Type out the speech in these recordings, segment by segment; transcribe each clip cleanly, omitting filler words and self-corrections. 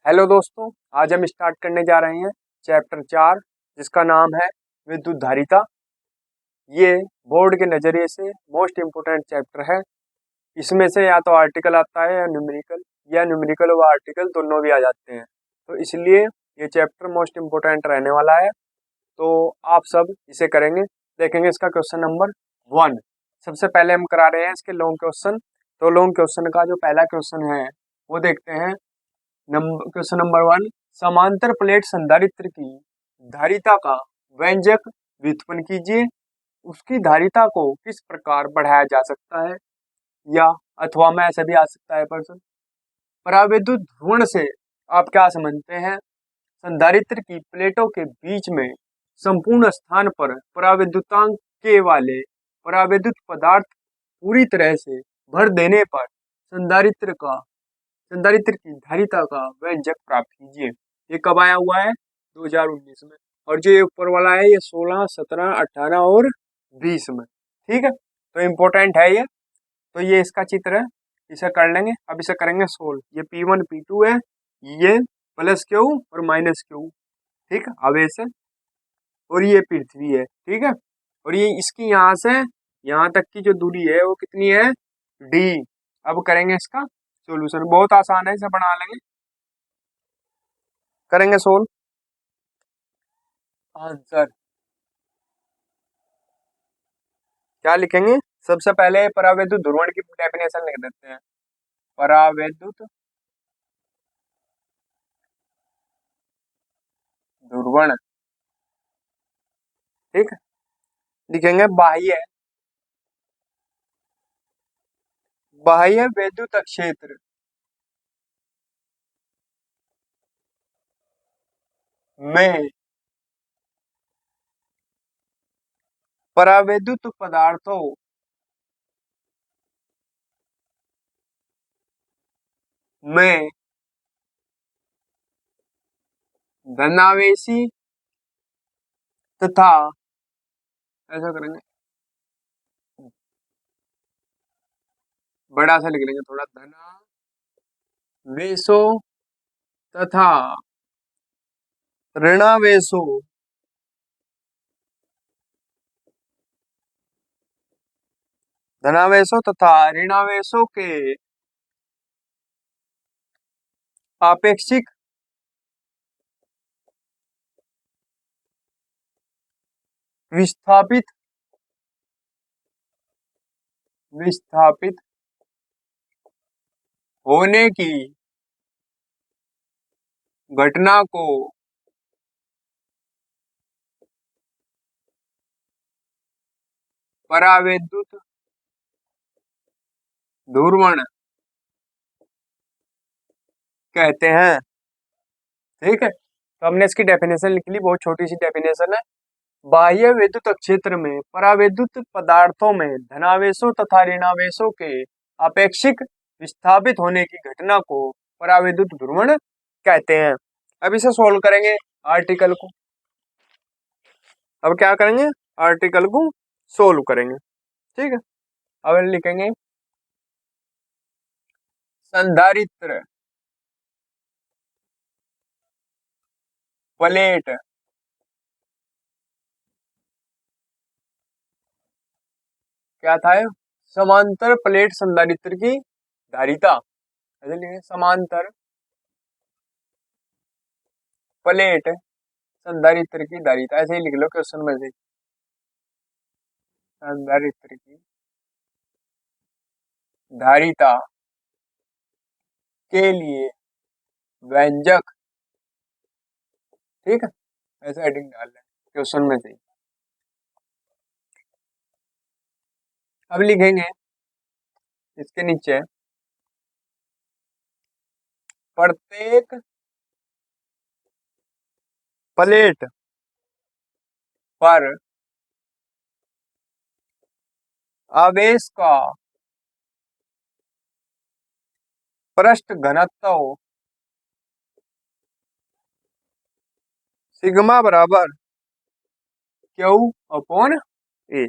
Hello दोस्तों, आज हम स्टार्ट करने जा रहे हैं चैप्टर 4 जिसका नाम है विद्युत धारिता। ये बोर्ड के नज़रिए से मोस्ट इम्पोर्टेंट चैप्टर है। इसमें से या तो आर्टिकल आता है या न्यूमेरिकल व आर्टिकल दोनों भी आ जाते हैं। तो इसलिए ये चैप्टर मोस्ट इम्पोर्टेंट रहने वाला है। तो आप सब इसे करेंगे। देखेंगे इसका क्वेश्चन नंबर 1। सबसे पहले हम करा रहे हैं इसके लॉन्ग क्वेश्चन। तो लॉन्ग क्वेश्चन का जो पहला क्वेश्चन है वो देखते हैं। क्वेश्चन नंबर 1, समांतर प्लेट संधारित्र की धारिता का व्यंजक व्युत्पन्न कीजिए। उसकी धारिता को किस प्रकार बढ़ाया जा सकता है, या अथवा में ऐसे भी आ सकता है प्रश्न। परावैद्युत ध्रुवण से आप क्या समझते हैं? संधारित्र की प्लेटों के बीच में संपूर्ण स्थान पर परावैद्युतांक के वाले परावैद्युत पदार्थ पूरी तरह से भर देने पर संधारित्र की धारिता का व्यंजक प्राप्त कीजिए। ये कब आया हुआ है? 2019 में। और जो ये ऊपर वाला है ये 16, 17, 18 और 20 में। ठीक है, तो इम्पोर्टेंट है ये। तो ये इसका चित्र है, इसे कर लेंगे। अब इसे करेंगे सोल्व। ये P1 P2 है, ये प्लस क्यू और माइनस क्यू, ठीक है, आवेश है। और ये पृथ्वी है, ठीक है। और ये इसकी यहाँ से यहाँ तक की जो दूरी है वो कितनी है? D। अब करेंगे इसका सॉल्यूशन, बहुत आसान है, इसे बना लेंगे। करेंगे सोल्व। आंसर क्या लिखेंगे? सबसे पहले परावैद्युत ध्रुवण की डेफिनेशन लिख देते हैं। परावैद्युत ध्रुवण, ठीक है। लिखेंगे बाह्य वैद्युत क्षेत्र में परावैद्युत पदार्थों में धनावेशी तथा, ऐसा करेंगे, बड़ा सा लिख लेंगे थोड़ा, धनावेशों तथा ऋणावेशों धनावेशों तथा ऋणावेशों के आपेक्षिक विस्थापित होने की घटना को परावैद्युत ध्रुवण कहते हैं, ठीक है। तो हमने इसकी डेफिनेशन लिख ली, बहुत छोटी सी डेफिनेशन है। बाह्य विद्युत क्षेत्र में परावैद्युत पदार्थों में धनावेशों तथा ऋणावेशों के आपेक्षिक विस्थापित होने की घटना को परावैद्युत ध्रुवण कहते हैं। अब इसे सोल्व करेंगे आर्टिकल को। अब क्या करेंगे? आर्टिकल को सोल्व करेंगे, ठीक है। अब लिखेंगे संधारित्र प्लेट क्या था? समांतर प्लेट संधारित्र की धारिता, ऐसे लिखेंगे, समांतर प्लेट संधारित्र की धारिता, ऐसे ही लिख लो क्वेश्चन में से। संधारित्र की धारिता के लिए व्यंजक, ठीक है, ऐसे हेडिंग डाल लें क्वेश्चन में से। अब लिखेंगे इसके नीचे प्रत्येक प्लेट पर आवेश का पृष्ठ घनत्व सिग्मा बराबर क्यू अपॉन ए,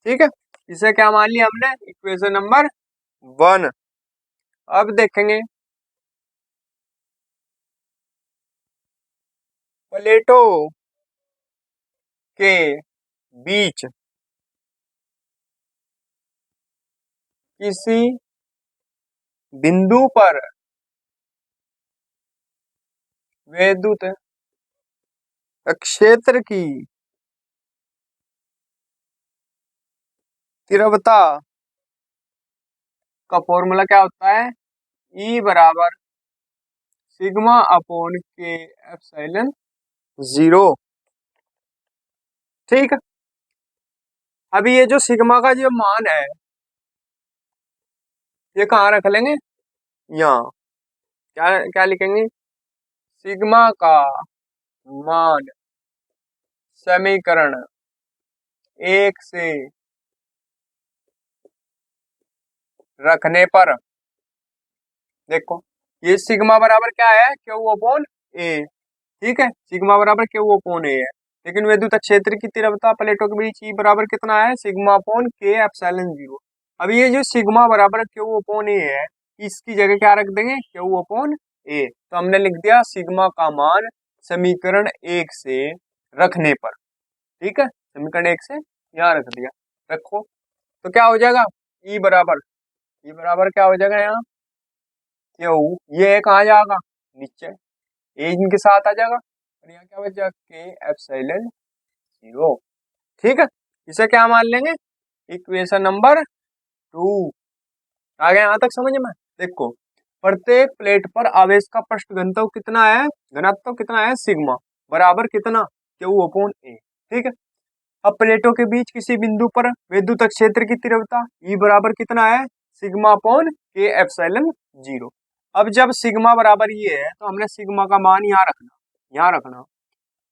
ठीक है। इसे क्या मान लिया हमने? Equation number 1। अब देखेंगे प्लेटों के बीच किसी बिंदु पर विद्युत क्षेत्र की तीव्रता का फॉर्मूला क्या होता है? E बराबर सिग्मा अपॉन के एप्सिलॉन 0। ठीक। अभी ये जो सिग्मा का जो मान है ये कहाँ रख लेंगे? यहाँ। क्या क्या लिखेंगे? सिग्मा का मान समीकरण 1 से रखने पर, देखो ये सिग्मा बराबर क्या है? क्यू अपॉन ए। ठीक है, सिग्मा बराबर क्यू अपॉन ए है। लेकिन विद्युत क्षेत्र की तीव्रता प्लेटों के बीच ई बराबर कितना है? सिग्मा अपॉन के एप्सिलॉन 0। अब ये जो सिग्मा बराबर क्यू अपॉन ए है, इसकी जगह क्या रख देंगे? क्यू अपॉन ए। तो हमने लिख दिया सिग्मा का मान समीकरण 1 से रखने पर। ठीक है, समीकरण 1 से यहाँ रख दिया, रखो तो क्या हो जाएगा? ई बराबर क्या हो जाएगा यहाँ? क्यू, ये कहाँ जाएगा? नीचे, ए इनके साथ आ जाएगा और यहाँ क्या बचा? के एप्सिलॉन 0। ठीक है, इसे क्या मान लेंगे? Equation number 2। आ गया यहाँ तक समझ में? देखो, प्रत्येक प्लेट पर आवेश का पृष्ठ घनत्व कितना है? घनत्व कितना है? सिग्मा बराबर कितना? क्यू अपॉन ए। ठीक है, अब प्लेटों के बीच किसी बिंदु पर विद्युत क्षेत्र की तीव्रता ई बराबर कितना है? सिग्मा अपॉन के एप्सिलॉन 0। अब जब सिग्मा बराबर ये है तो हमने सिग्मा का मान यहाँ रखना।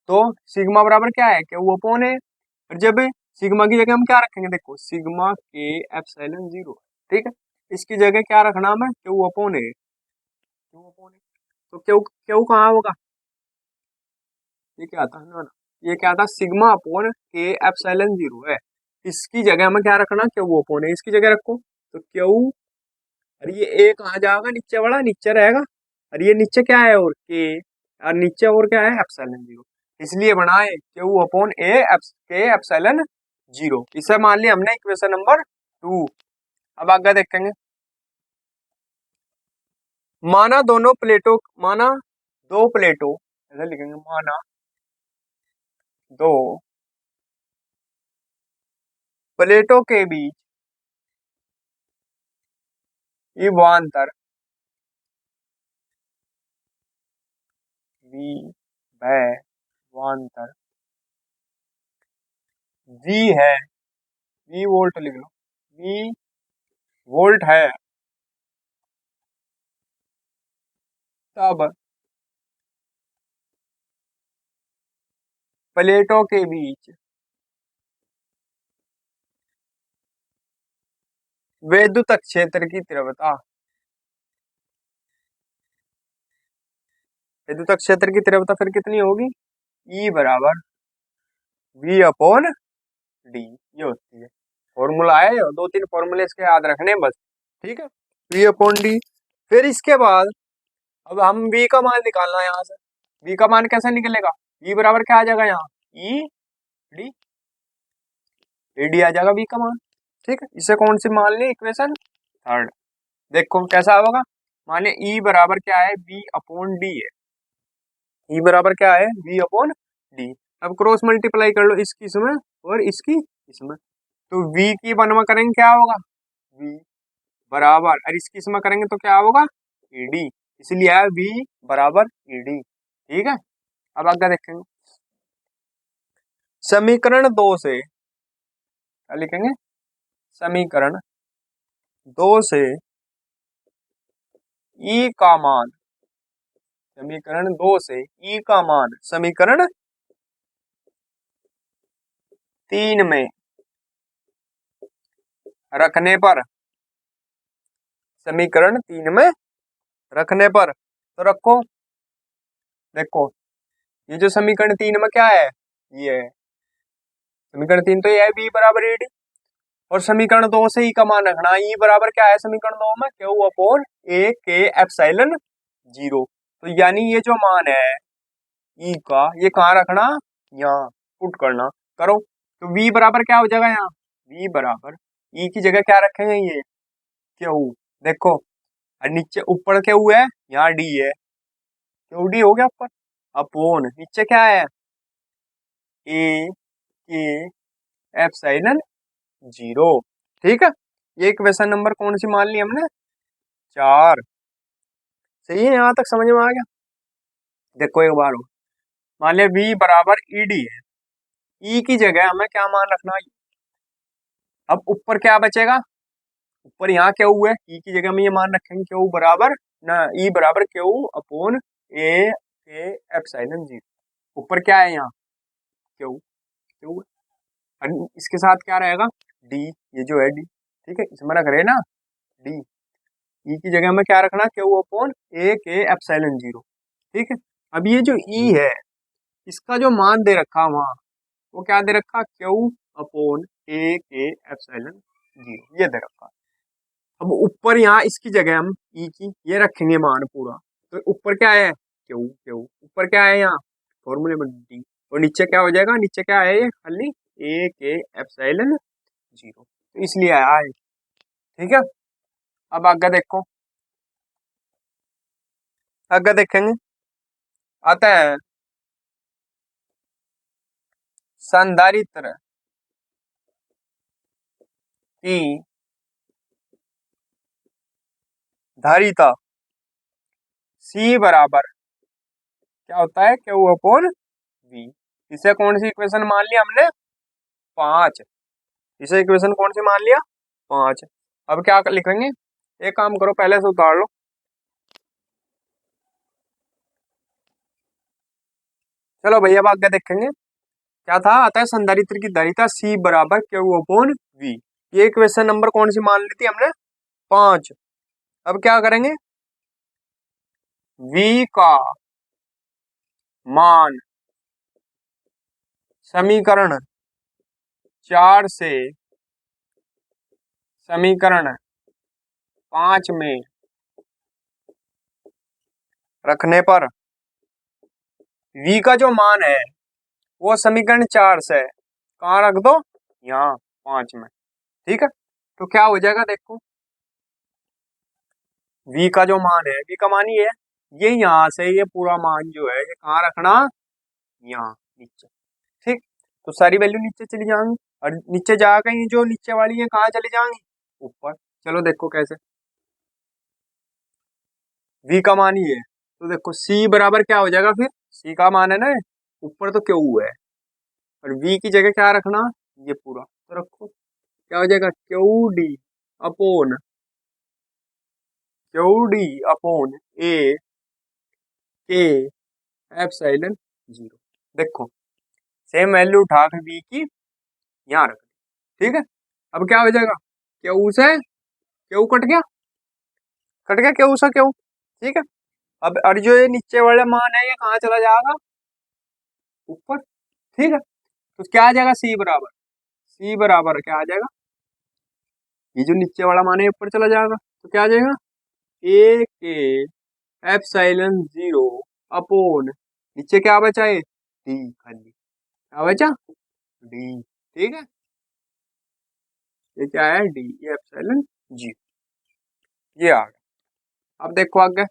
तो सिग्मा बराबर क्या है? क्यू अपॉन ए। और जब सिग्मा की जगह हम क्या रखेंगे? देखो सिग्मा के एप्सिलॉन 0। ठीक है, इसकी जगह क्या रखना हमें? क्यू अपॉन ए। तो क्यू क्यू कहाँ होगा? ये क्या था ना, ये क्या था? सिग्मा अपॉन के एप्सिलॉन 0 है। इसकी जगह हमें क्या रखना? क्यू अपॉन ए। इसकी जगह रखो तो क्यू, और ये ए कहाँ जाएगा? नीचे वाला नीचे रहेगा। और ये नीचे क्या है? और के, और नीचे और क्या है? एप्सिलॉन 0। इसलिए बना है क्यू अपॉन ए के एप्सिलॉन 0। इसे मान लिया हमने इक्वेशन नंबर 2। अब आगे देखेंगे। माना दो प्लेटों, ऐसे लिखेंगे, माना दो प्लेटों के बीच विभवांतर विभवांतर V है, V वोल्ट लिख लो, V वोल्ट है, तब प्लेटों के बीच विद्युत क्षेत्र की तीव्रता, विद्युत क्षेत्र की तीव्रता फिर कितनी होगी? E बराबर V अपॉन डी, ये होती है। फॉर्मूला है, 2-3 फॉर्मूले इसके याद रखने हैं बस। ठीक है, V अपॉन डी। फिर इसके बाद अब हम V का मान निकालना है यहाँ से। V का मान कैसे निकलेगा? V बराबर क्या आ जाएगा यहाँ? E डी, डी आ जाएगा V का मान। ठीक है, इसे कौन सी मान ली? इक्वेशन 3। देखो कैसा होगा। माने E बराबर क्या है? V अपॉन डी है। E बराबर क्या है? V upon D. अब क्रॉस मल्टीप्लाई कर लो इसकी इसमें और इसकी इसमें, तो V की बनवा करेंगे क्या होगा? V बराबर, और इसकी इसमें करेंगे तो क्या होगा? ईडी। इसलिए है V बराबर ईडी। ठीक है, अब आगे देखेंगे। समीकरण 2 से क्या लिखेंगे? समीकरण 2 से E का मान, समीकरण 2 से E का मान समीकरण 3 में रखने पर, समीकरण 3 में रखने पर, तो रखो। देखो ये जो समीकरण 3 में क्या है? ये है समीकरण 3, तो ये है V बराबर ईडी। और समीकरण 2 से E का मान रखना। E बराबर क्या है समीकरण 2 में? क्यू अपॉन ए के एप्सिलॉन 0। तो यानी ये जो मान है ई का ये कहाँ रखना, यहाँ पुट करना, करो। तो v बराबर क्या हो जाएगा यहाँ, v बराबर ई की जगह क्या रखेंगे, ये क्यू। देखो और नीचे ऊपर क्यू है, यहाँ डी है, क्यू डी हो गया ऊपर, अपोन नीचे क्या है, ए के एप्सिलॉन जीरो। ठीक है, ये क्वेश्चन नंबर कौन सी मान ली हमने, 4। सही है, यहाँ तक समझ में आ गया। देखो एक बार और, मान लिया v बराबर ई डी है, ई की जगह हमें क्या मान रखना है, अब ऊपर क्या बचेगा, ऊपर यहाँ क्या हुआ है, ई की जगह में ये मान रखेंगे क्यू बराबर ना, ई बराबर Q upon A K epsilon zero. ऊपर क्या है यहाँ, क्यू, क्यू और इसके साथ क्या रहेगा, डी, ये जो है डी। ठीक है, इसमें रख रहे हैं ना डी, ई की जगह में क्या रखना, Q upon A K epsilon zero. ठीक है, अब ये जो ई है इसका जो मान दे रखा वहां, वो क्या दे रखा, Q upon A K epsilon zero, ये दे रखा। अब ऊपर यहाँ इसकी जगह हम ई की ये रखेंगे मान पूरा, तो ऊपर क्या है, क्यू, क्यू ऊपर क्या है यहाँ फॉर्मूले में डी, और नीचे क्या हो जाएगा, नीचे क्या है ये खाली ए के एप्सिलॉन जीरो, तो इसलिए आया है। ठीक है, अब आगे देखो, आगे देखेंगे, आता है संधारित्र की धारिता सी बराबर क्या होता है, क्यू अपोन वी। इसे कौन सी इक्वेशन मान लिया हमने, 5। इसे इक्वेशन कौन सी मान लिया, 5। अब क्या लिखेंगे, एक काम करो पहले से उतार लो, चलो भैया अब आगे देखेंगे। क्या था, आता है संधारित्र की धारिता सी बराबर क्यू अपोन वी। ये इक्वेशन नंबर कौन सी मान ली थी हमने, 5। अब क्या करेंगे, v का मान समीकरण 4 से समीकरण 5 में रखने पर v का जो मान है वो समीकरण 4 से कहाँ रख दो, यहाँ 5 में। ठीक है, तो क्या हो जाएगा, देखो v का जो मान है, v का मान ये यहाँ से ये पूरा मान जो है ये कहाँ रखना, यहाँ नीचे। ठीक, तो सारी वैल्यू नीचे चली जाएंगी, और नीचे जाकर ये जो नीचे वाली है कहाँ चली जाएंगी, ऊपर। चलो देखो कैसे, v का मान ये है, तो देखो c बराबर क्या हो जाएगा, फिर c का मान है ना ऊपर, तो क्यू है, और v की जगह क्या रखना, ये पूरा तो रखो, क्या हो जाएगा, Q D upon, Q D upon A K epsilon zero. देखो सेम वैल्यू उठा के v की यहाँ रख दी। ठीक है, अब क्या हो जाएगा, क्यू से क्यू कट गया क्यू से क्यू। ठीक है, अब और जो ये नीचे वाला मान है ये कहाँ चला जाएगा, ऊपर। ठीक है, तो क्या आ जाएगा, सी बराबर क्या आ जाएगा, ये जो नीचे वाला मान है ऊपर चला जाएगा, तो क्या आ जाएगा, ए के एप्सिलॉन जीरो अपोन नीचे क्या बचा है, डी खाली, क्या बचा, डी। ठीक है, ये क्या है, डी, ये एप्सिलॉन जीरो, ये आ गया। अब देखो आगे,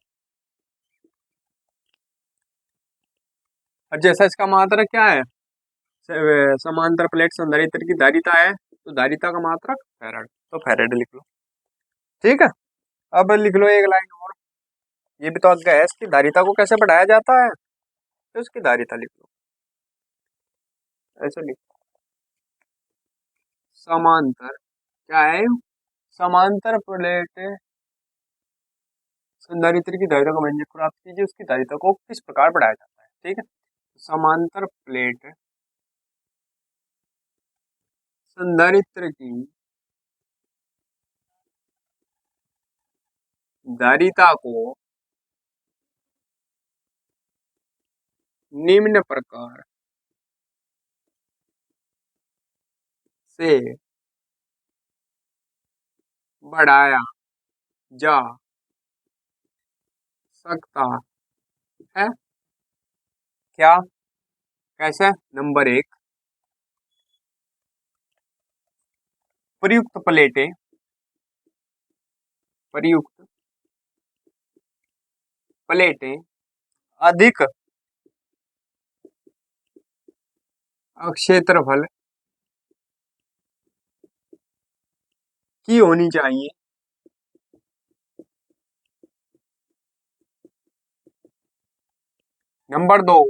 और जैसा इसका मात्रक क्या है, समांतर प्लेट संधारित्र की धारिता है, तो धारिता का मात्रक फैराड, तो फैराड लिख लो। ठीक है, अब लिख लो एक लाइन और, ये भी तो आगे है, इसकी धारिता को कैसे बढ़ाया जाता है, तो इसकी धारिता लिख लो, ऐसे लिख, समांतर क्या है, समांतर प्लेट संधारित्र की धारिता का व्यंजक प्राप्त कीजिए, उसकी धारिता को किस प्रकार बढ़ाया जाता है। ठीक है, समांतर प्लेट संधारित्र की धारिता को निम्न प्रकार से बढ़ाया जा सकता है। क्या कैसे? नंबर 1, प्रयुक्त प्लेटें, प्रयुक्त प्लेटें अधिक क्षेत्रफल की होनी चाहिए। नंबर 2,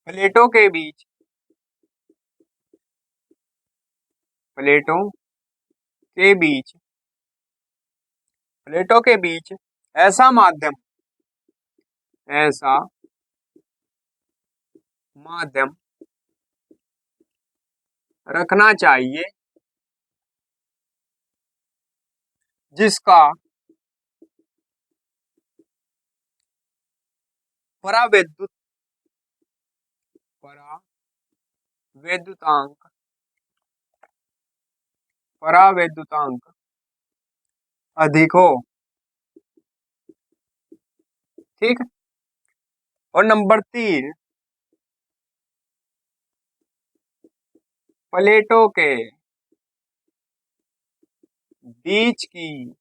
प्लेटों के बीच, प्लेटों के बीच, प्लेटों के बीच ऐसा माध्यम, ऐसा माध्यम रखना चाहिए जिसका परावैद्युत परावैद्युतांक परावैद्युतांक अधिक हो। ठीक। और नंबर 3, प्लेटों के बीच की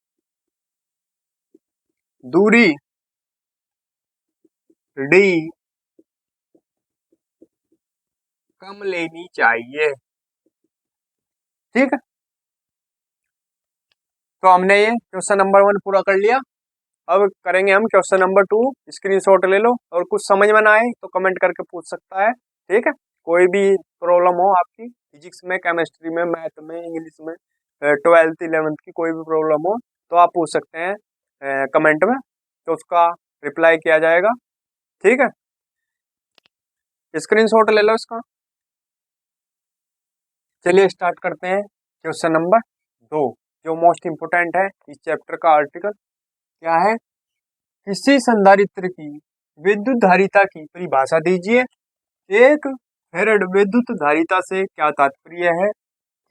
दूरी डी कम लेनी चाहिए। ठीक। तो हमने ये क्वेश्चन नंबर 1 पूरा कर लिया। अब करेंगे हम क्वेश्चन नंबर 2। स्क्रीनशॉट ले लो, और कुछ समझ में ना आए तो कमेंट करके पूछ सकता है। ठीक है, कोई भी प्रॉब्लम हो आपकी, फिजिक्स में, केमिस्ट्री में, मैथ में, इंग्लिश में, 12th 11th की कोई भी प्रॉब्लम हो तो आप पूछ सकते हैं कमेंट में, तो उसका रिप्लाई किया जाएगा। ठीक है, स्क्रीनशॉट ले लो इसका। चलिए स्टार्ट करते हैं क्वेश्चन नंबर 2, जो मोस्ट इम्पोर्टेंट है इस चैप्टर का। आर्टिकल क्या है? किसी संधारित्र की विद्युत धारिता की परिभाषा दीजिए। एक फेरेड विद्युत धारिता से क्या तात्पर्य है?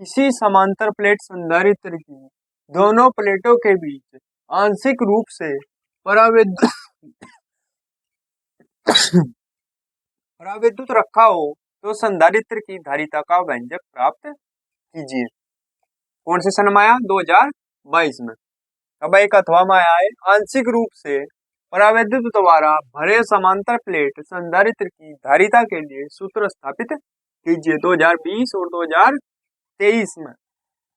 किसी समांतर प्लेट संधारित्र की दोनों प्लेटों के बीच आंशिक रूप से पराविद्युत पराविद्युत रखा हो तो संधारित्र की धारिता का व्यंजक प्राप्त कीजिए। कौन से सन में आया? 2022 में। अब एक अथवा में आया है, आंशिक रूप से परावैद्युत द्वारा भरे समांतर प्लेट संधारित्र की धारिता के लिए सूत्र स्थापित कीजिए। 2020 और 2023 में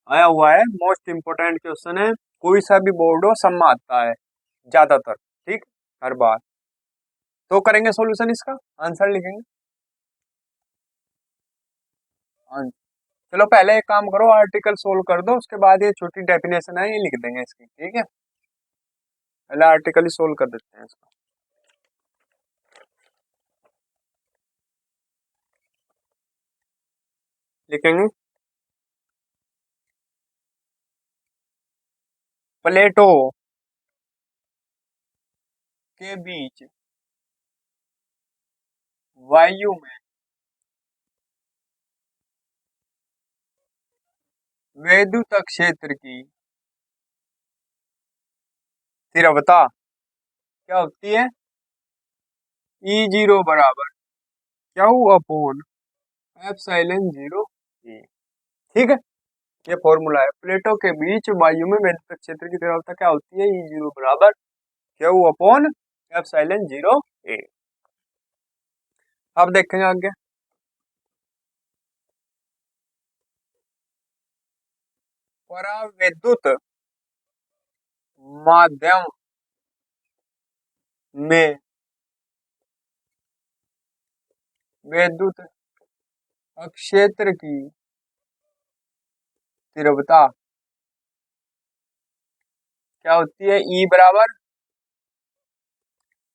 आया हुआ है। मोस्ट इंपोर्टेंट क्वेश्चन है, कोई सा भी बोर्ड हो सब में आता है ज्यादातर। ठीक, हर बार। तो करेंगे सॉल्यूशन, इसका आंसर लिखेंगे। चलो पहले एक काम करो, आर्टिकल सोल्व कर दो, उसके बाद ये छोटी डेफिनेशन है ये लिख देंगे इसकी। ठीक है, पहले आर्टिकल ही सोल्व कर देते हैं इसका। लिखेंगे प्लेटों के बीच वायु में वैद्युत क्षेत्र की तीव्रता क्या होती है? E0 बराबर क्या हुआ अपॉन एप्सिलॉन 0 E। ठीक है, ये फॉर्मूला है। प्लेटों के बीच वायु में वैद्युत क्षेत्र की तीव्रता क्या होती है? E0 बराबर क्या हुआ अपॉन एप्सिलॉन 0 E। अब देखेंगे आगे। परावैद्युत माध्यम में वैद्युत क्षेत्र की तीव्रता क्या होती है? E बराबर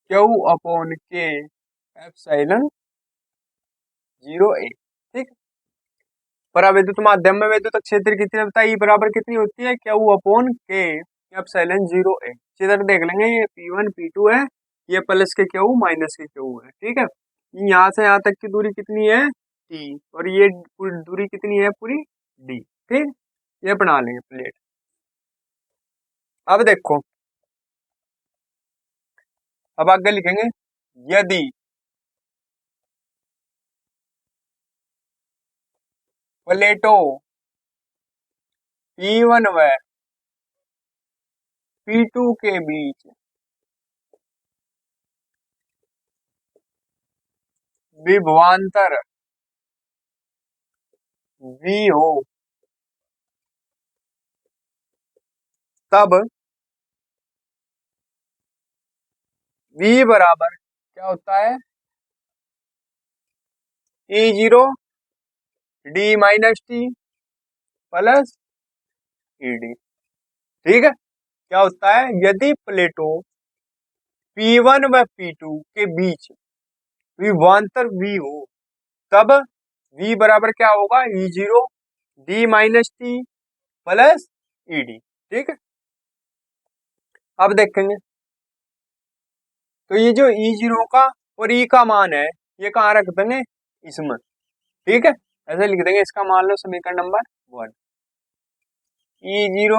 क्यू अपॉन के एप्सिलॉन 0 E। ठीक, परावैद्युत माध्यम में वैद्युत क्षेत्र की तीव्रता E बराबर कितनी होती है? क्यू अपॉन के एप्सिलॉन 0 E। इधर देख लेंगे, ये P1 P2 है, ये प्लस के क्यू माइनस के क्यू है। ठीक है, यहाँ से यहाँ तक की दूरी कितनी है? T, और ये पूरी दूरी कितनी है? पूरी D। ठीक, ये बना लेंगे प्लेट। अब देखो, अब आगे लिखेंगे यदि प्लेटो P1 व P2 के बीच विभवांतर V हो, तब V बराबर क्या होता है, E0 D minus T plus ED। ठीक है, क्या होता है, यदि प्लेटो P1 व P2 के बीच विभवांतर V हो, तब V बराबर क्या होगा, E0 D minus T plus ED। ठीक है, अब देखेंगे तो ये जो E0 का और E का मान है, ये कहाँ रख देंगे, इसमें। ठीक है, ऐसे लिख देंगे, इसका मान लो समीकरण नंबर 1। E0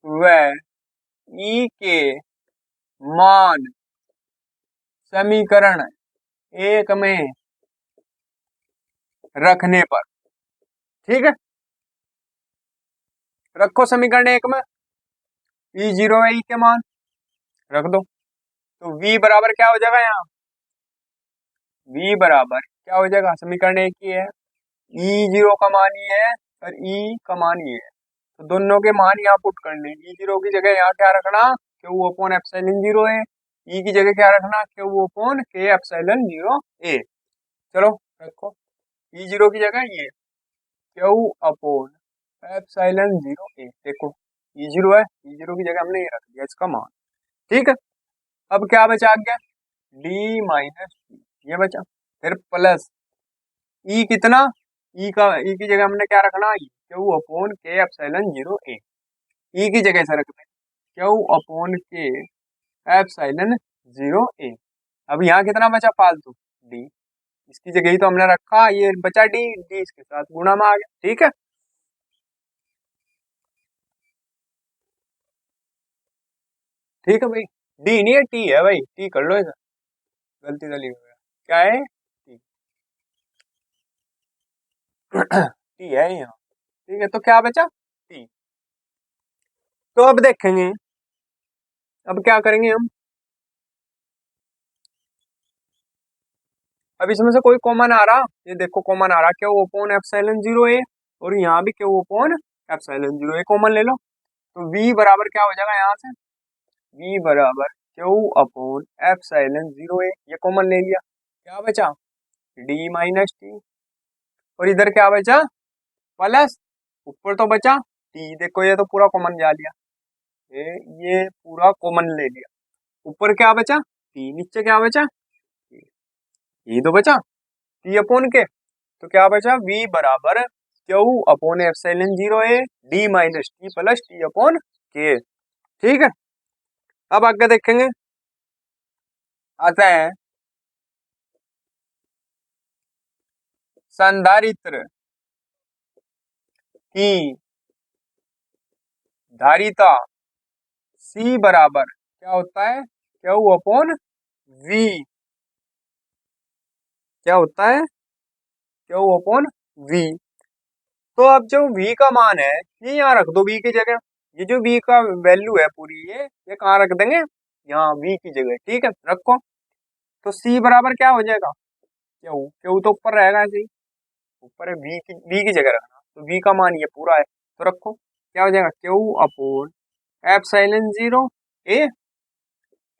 व E के मान समीकरण 1 में रखने पर, ठीक है, रखो समीकरण 1 में E0 व E के मान रख दो, तो V बराबर क्या हो जाएगा, यहाँ V बराबर क्या हो जाएगा, समीकरण 1 ही है, E0 का मान ये है और E का मान ये है, तो दोनों के मान यहाँ पुट करने। E0 की जगह यहाँ क्या रखना, Q अपॉन एप्सिलॉन 0 है, E की जगह क्या रखना, Q upon K epsilon 0 A। चलो रखो, E0 की जगह ये Q अपॉन एप्सिलॉन 0 A। देखो E0 है, E0 की जगह हमने ये रख दिया इसका मान। ठीक है, अब क्या बचा गया, D माइनस टी, ये बचा, फिर प्लस E कितना, E की जगह हमने क्या रखना, Q upon K epsilon 0 A। E की जगह से रख दें Q upon K epsilon 0 A। अब यहाँ कितना बचा फालतू, D, इसकी जगह ही तो हमने रखा, ये बचा D, D इसके साथ गुणा में आ गया। ठीक है, ठीक है भाई, D नहीं है T है भाई, T कर लो, इधर गलती से लिखा गया, क्या है T, T है यहाँ। ठीक है, तो क्या बचा T। तो अब देखेंगे, अब क्या करेंगे हम, अब इसमें से कोई कॉमन आ रहा, ये देखो कॉमन आ रहा, क्या वो अपॉन एप्सिलॉन 0 A, और यहाँ भी क्या वो अपॉन एप्सिलॉन 0 A कॉमन ले लो, तो V बराबर क्या हो जाएगा, यहाँ से V बराबर Q अपॉन एप्सिलॉन 0 A, ये कॉमन ले लिया, क्या बचा D माइनस टी, और इधर क्या बचा प्लस, ऊपर तो बचा T, देखो ये तो पूरा कॉमन जा लिया, ये पूरा कॉमन ले लिया, ऊपर क्या बचा T, नीचे क्या बचा, ये तो बचा T अपॉन के, तो क्या बचा V बराबर Q upon epsilon 0 A D minus T plus T upon के। ठीक है, अब आगे देखेंगे, आता है संधारित्र की धारिता C बराबर क्या होता है, Q अपॉन V, क्या होता है Q अपॉन V। तो अब जो V का मान है, ये यहाँ रख दो V की जगह, ये जो V का वैल्यू है पूरी, ये कहाँ रख देंगे, यहाँ V की जगह। ठीक है, रखो, तो C बराबर क्या हो जाएगा, Q, Q तो ऊपर रहेगा, ऐसे ही ऊपर है, V की जगह रखना, तो V का मान ये पूरा है, तो रखो, क्या हो जाएगा Q अपॉन एप्सिलॉन 0 A,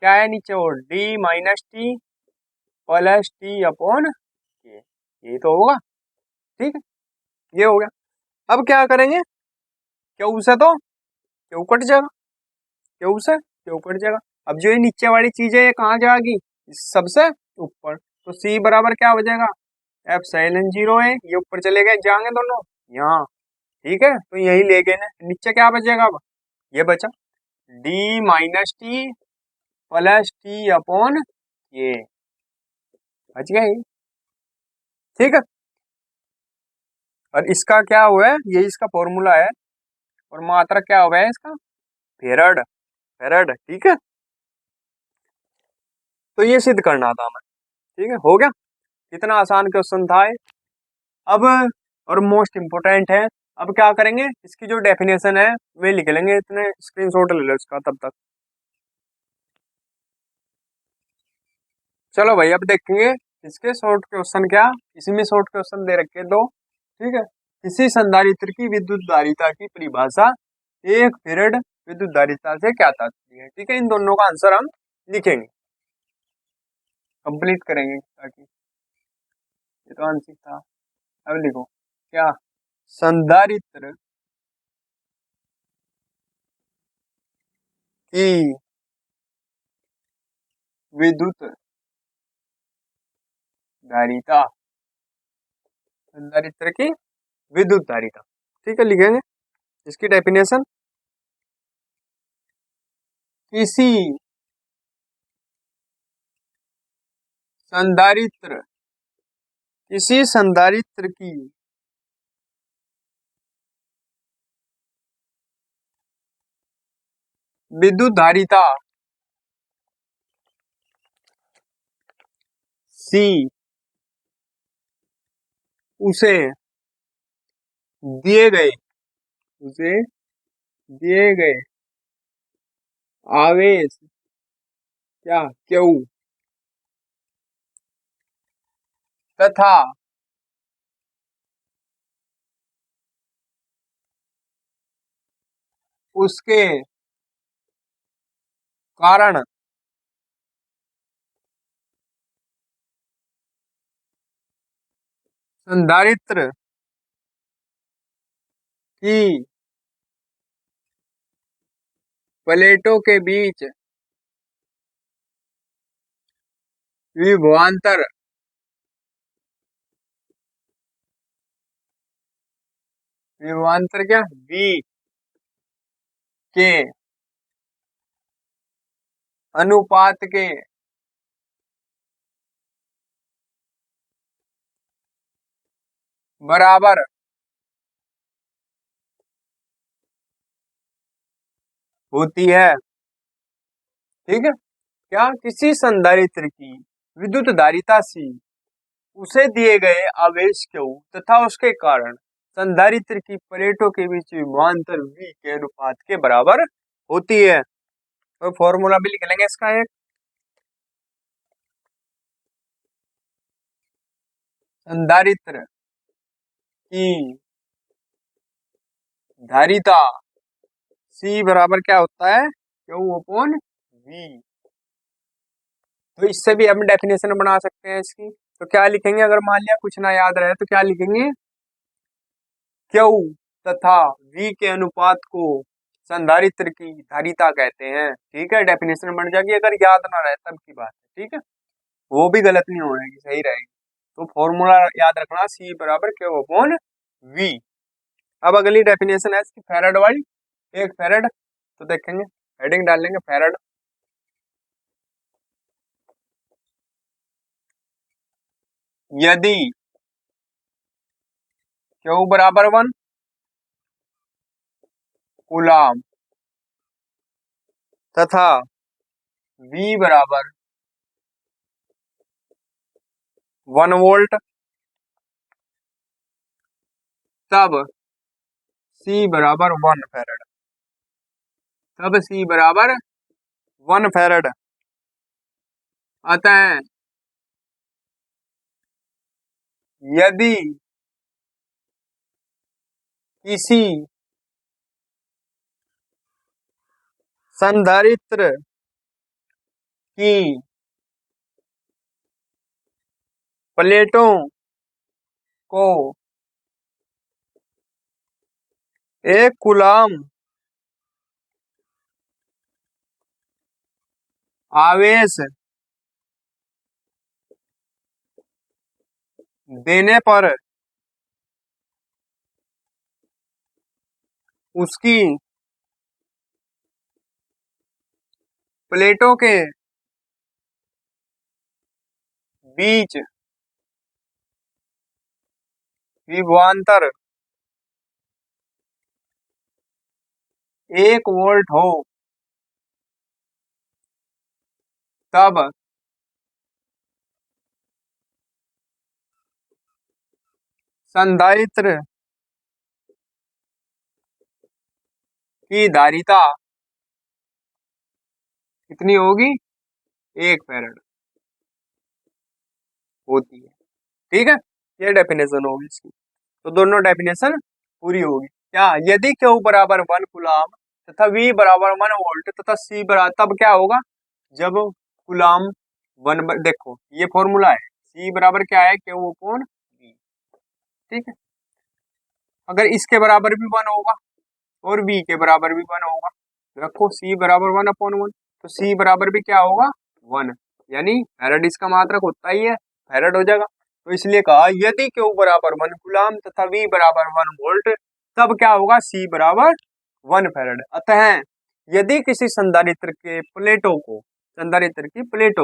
क्या है नीचे, और D minus T plus T upon के, ये तो होगा। ठीक है, ये हो गया, अब क्या करेंगे, Q से तो Q कट जाएगा, Q से Q कट जाएगा, अब जो ये नीचे वाली चीज है ये कहाँ जाएगी, सबसे ऊपर, तो C बराबर क्या हो जाएगा, एप्सिलॉन 0 है, ये ऊपर चले गए, जाएंगे दोनों यहाँ। ठीक है, तो यही ले गए ना, नीचे क्या बचेगा, अब ये बचा D minus T plus T upon ये, बच गया ये। ठीक है, और इसका क्या हुआ है, ये इसका फॉर्मूला है, और मात्रा क्या हुआ है इसका, फेरड, फेरड। ठीक है, तो ये सिद्ध करना था हमें। ठीक है, हो गया। कितना आसान क्वेश्चन था ये। अब और मोस्ट इम्पोर्टेंट है, अब क्या करेंगे, इसकी जो डेफिनेशन है वे लिख लेंगे, इतने स्क्रीनशॉट ले लो इसका तब तक। चलो भाई, अब देखेंगे इसके शॉर्ट क्वेश्चन क्या, इसमें शॉर्ट क्वेश्चन दे रखे दो। ठीक है, किसी संधारित्र की विद्युत धारिता की परिभाषा, एक फेरेड विद्युत धारिता से क्या तात्पर्य है। ठीक है, इन दोनों का आंसर हम लिखेंगे, कंप्लीट करेंगे ताकि, ये तो आंसर था। अब लिखो क्या, संधारित्र की विद्युत धारिता, संधारित्र की विद्युत धारिता। ठीक है, लिखेंगे इसकी डेफिनेशन, किसी संधारित्र, किसी संधारित्र की विद्युत धारिता सी उसे दिए गए, उसे दिए गए आवेश क्या क्यू तथा उसके कारण संधारित्र की प्लेटों के बीच विभवांतर, विभवांतर क्या V के अनुपात के बराबर होती है। ठीक है, क्या, किसी संधारित्र की विद्युत धारिता सी उसे दिए गए आवेश Q तथा उसके कारण संधारित्र की प्लेटों के बीच विभवांतर V के अनुपात के बराबर होती है। तो फॉर्मूला भी लिख लेंगे इसका एक, संधारित्र की धारिता C बराबर क्या होता है, Q अपॉन V। तो इससे भी हम डेफिनेशन बना सकते हैं इसकी। तो क्या लिखेंगे, अगर मान लिया कुछ ना याद रहे तो क्या लिखेंगे, Q तथा V के अनुपात को संधारित्र की धारिता कहते हैं। ठीक है, डेफिनेशन बन जाएगी, अगर याद ना रहे तब की बात है। ठीक है, वो भी गलत नहीं होगी, सही रहेगी। तो फॉर्मूला याद रखना, C बराबर Q अपॉन V। अब अगली डेफिनेशन है इसकी फैराड वाली, एक फैराड, तो देखेंगे हेडिंग डाल लेंगे फैराड। यदि Q बराबर 1 कूलाम तथा V बराबर 1 वोल्ट, तब C बराबर 1 फैराड, तब C बराबर 1 फैराड। अतः यदि किसी संधारित्र की प्लेटों को 1 कूलाम आवेश देने पर उसकी प्लेटों के बीच विभवांतर 1 वोल्ट हो, तब संधारित्र की धारिता कितनी होगी? 1 फैराड होती है। ठीक है, ये डेफिनेशन होगी इसकी। तो दोनों डेफिनेशन पूरी होगी। क्या? यदि Q बराबर 1 कूलाम तथा V बराबर 1 वोल्ट तथा C बराबर, तब क्या होगा? जब कूलाम देखो ये फॉर्मूला है, C बराबर क्या है? Q upon V। ठीक है, अगर इसके बराबर भी 1 होगा और V के बराबर भी 1 होगा, रखो C बराबर 1/1, तो C बराबर भी क्या होगा? 1, यानी फैराड इसका मात्रक होता ही है, फैराड हो जाएगा। तो इसलिए कहा यदि Q बराबर 1 कूलाम तथा V बराबर 1 वोल्ट, तब क्या होगा? C बराबर 1 फैराड। अतः यदि किसी संधारित्र की प्लेटों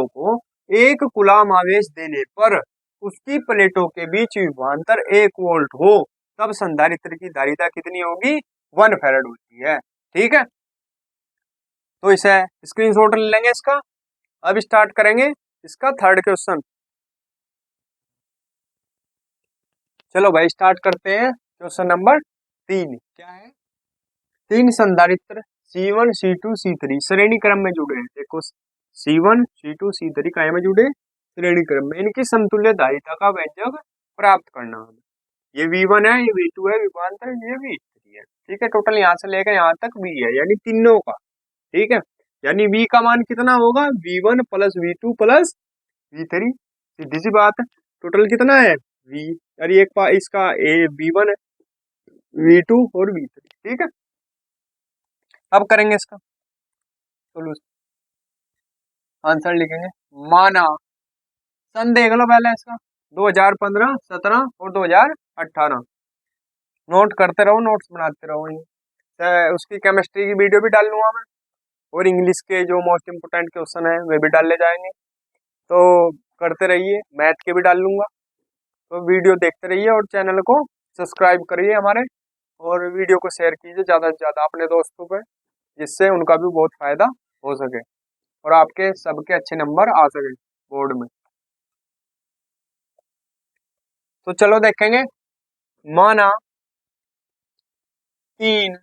को 1 कूलाम आवेश देने पर उसकी प्लेटों के बीच विभवांतर 1 वोल्ट हो, तब संधारित्र की धारिता कितनी होगी? 1 फैराड होती है। ठीक है, तो इसे स्क्रीनशॉट ले लेंगे इसका। अब स्टार्ट करेंगे इसका थर्ड क्वेश्चन। चलो भाई स्टार्ट करते हैं। क्वेश्चन नंबर 3 क्या है? 3 संधारित्र C1 C2 C3 श्रेणी क्रम में जुड़े हैं। देखो C1 C2 C3 काय में जुड़े? श्रेणी क्रम में। इनकी समतुल्य धारिता का व्यंजक प्राप्त करना है। ये V1 है, ये V2 है, विभवांतर ये V3 है। ठीक है, टोटल यहाँ से लेकर यहाँ तक V है, यानी तीनों का। ठीक है, यानी V का मान कितना होगा? V1 plus V2 plus V3। सीधी सी बात है, टोटल कितना है? V, अरे एक इसका V1 V2 और V3। ठीक है, अब करेंगे इसका सोल्यूशन, आंसर लिखेंगे। माना, सन देख लो पहले इसका, 2015, 17 और 2018। नोट करते रहो, नोट्स बनाते रहो। उसकी केमिस्ट्री की वीडियो भी डाल लूंगा मैं, और इंग्लिश के जो मोस्ट इम्पोर्टेंट क्वेश्चन है वे भी डाले जाएंगे। तो करते रहिए, मैथ के भी डाल लूंगा। तो वीडियो देखते रहिए और चैनल को सब्सक्राइब करिए हमारे, और वीडियो को शेयर कीजिए ज़्यादा से ज़्यादा अपने दोस्तों पे, जिससे उनका भी बहुत फायदा हो सके और आपके सबके अच्छे नंबर आ सके बोर्ड में। तो चलो देखेंगे। माना 3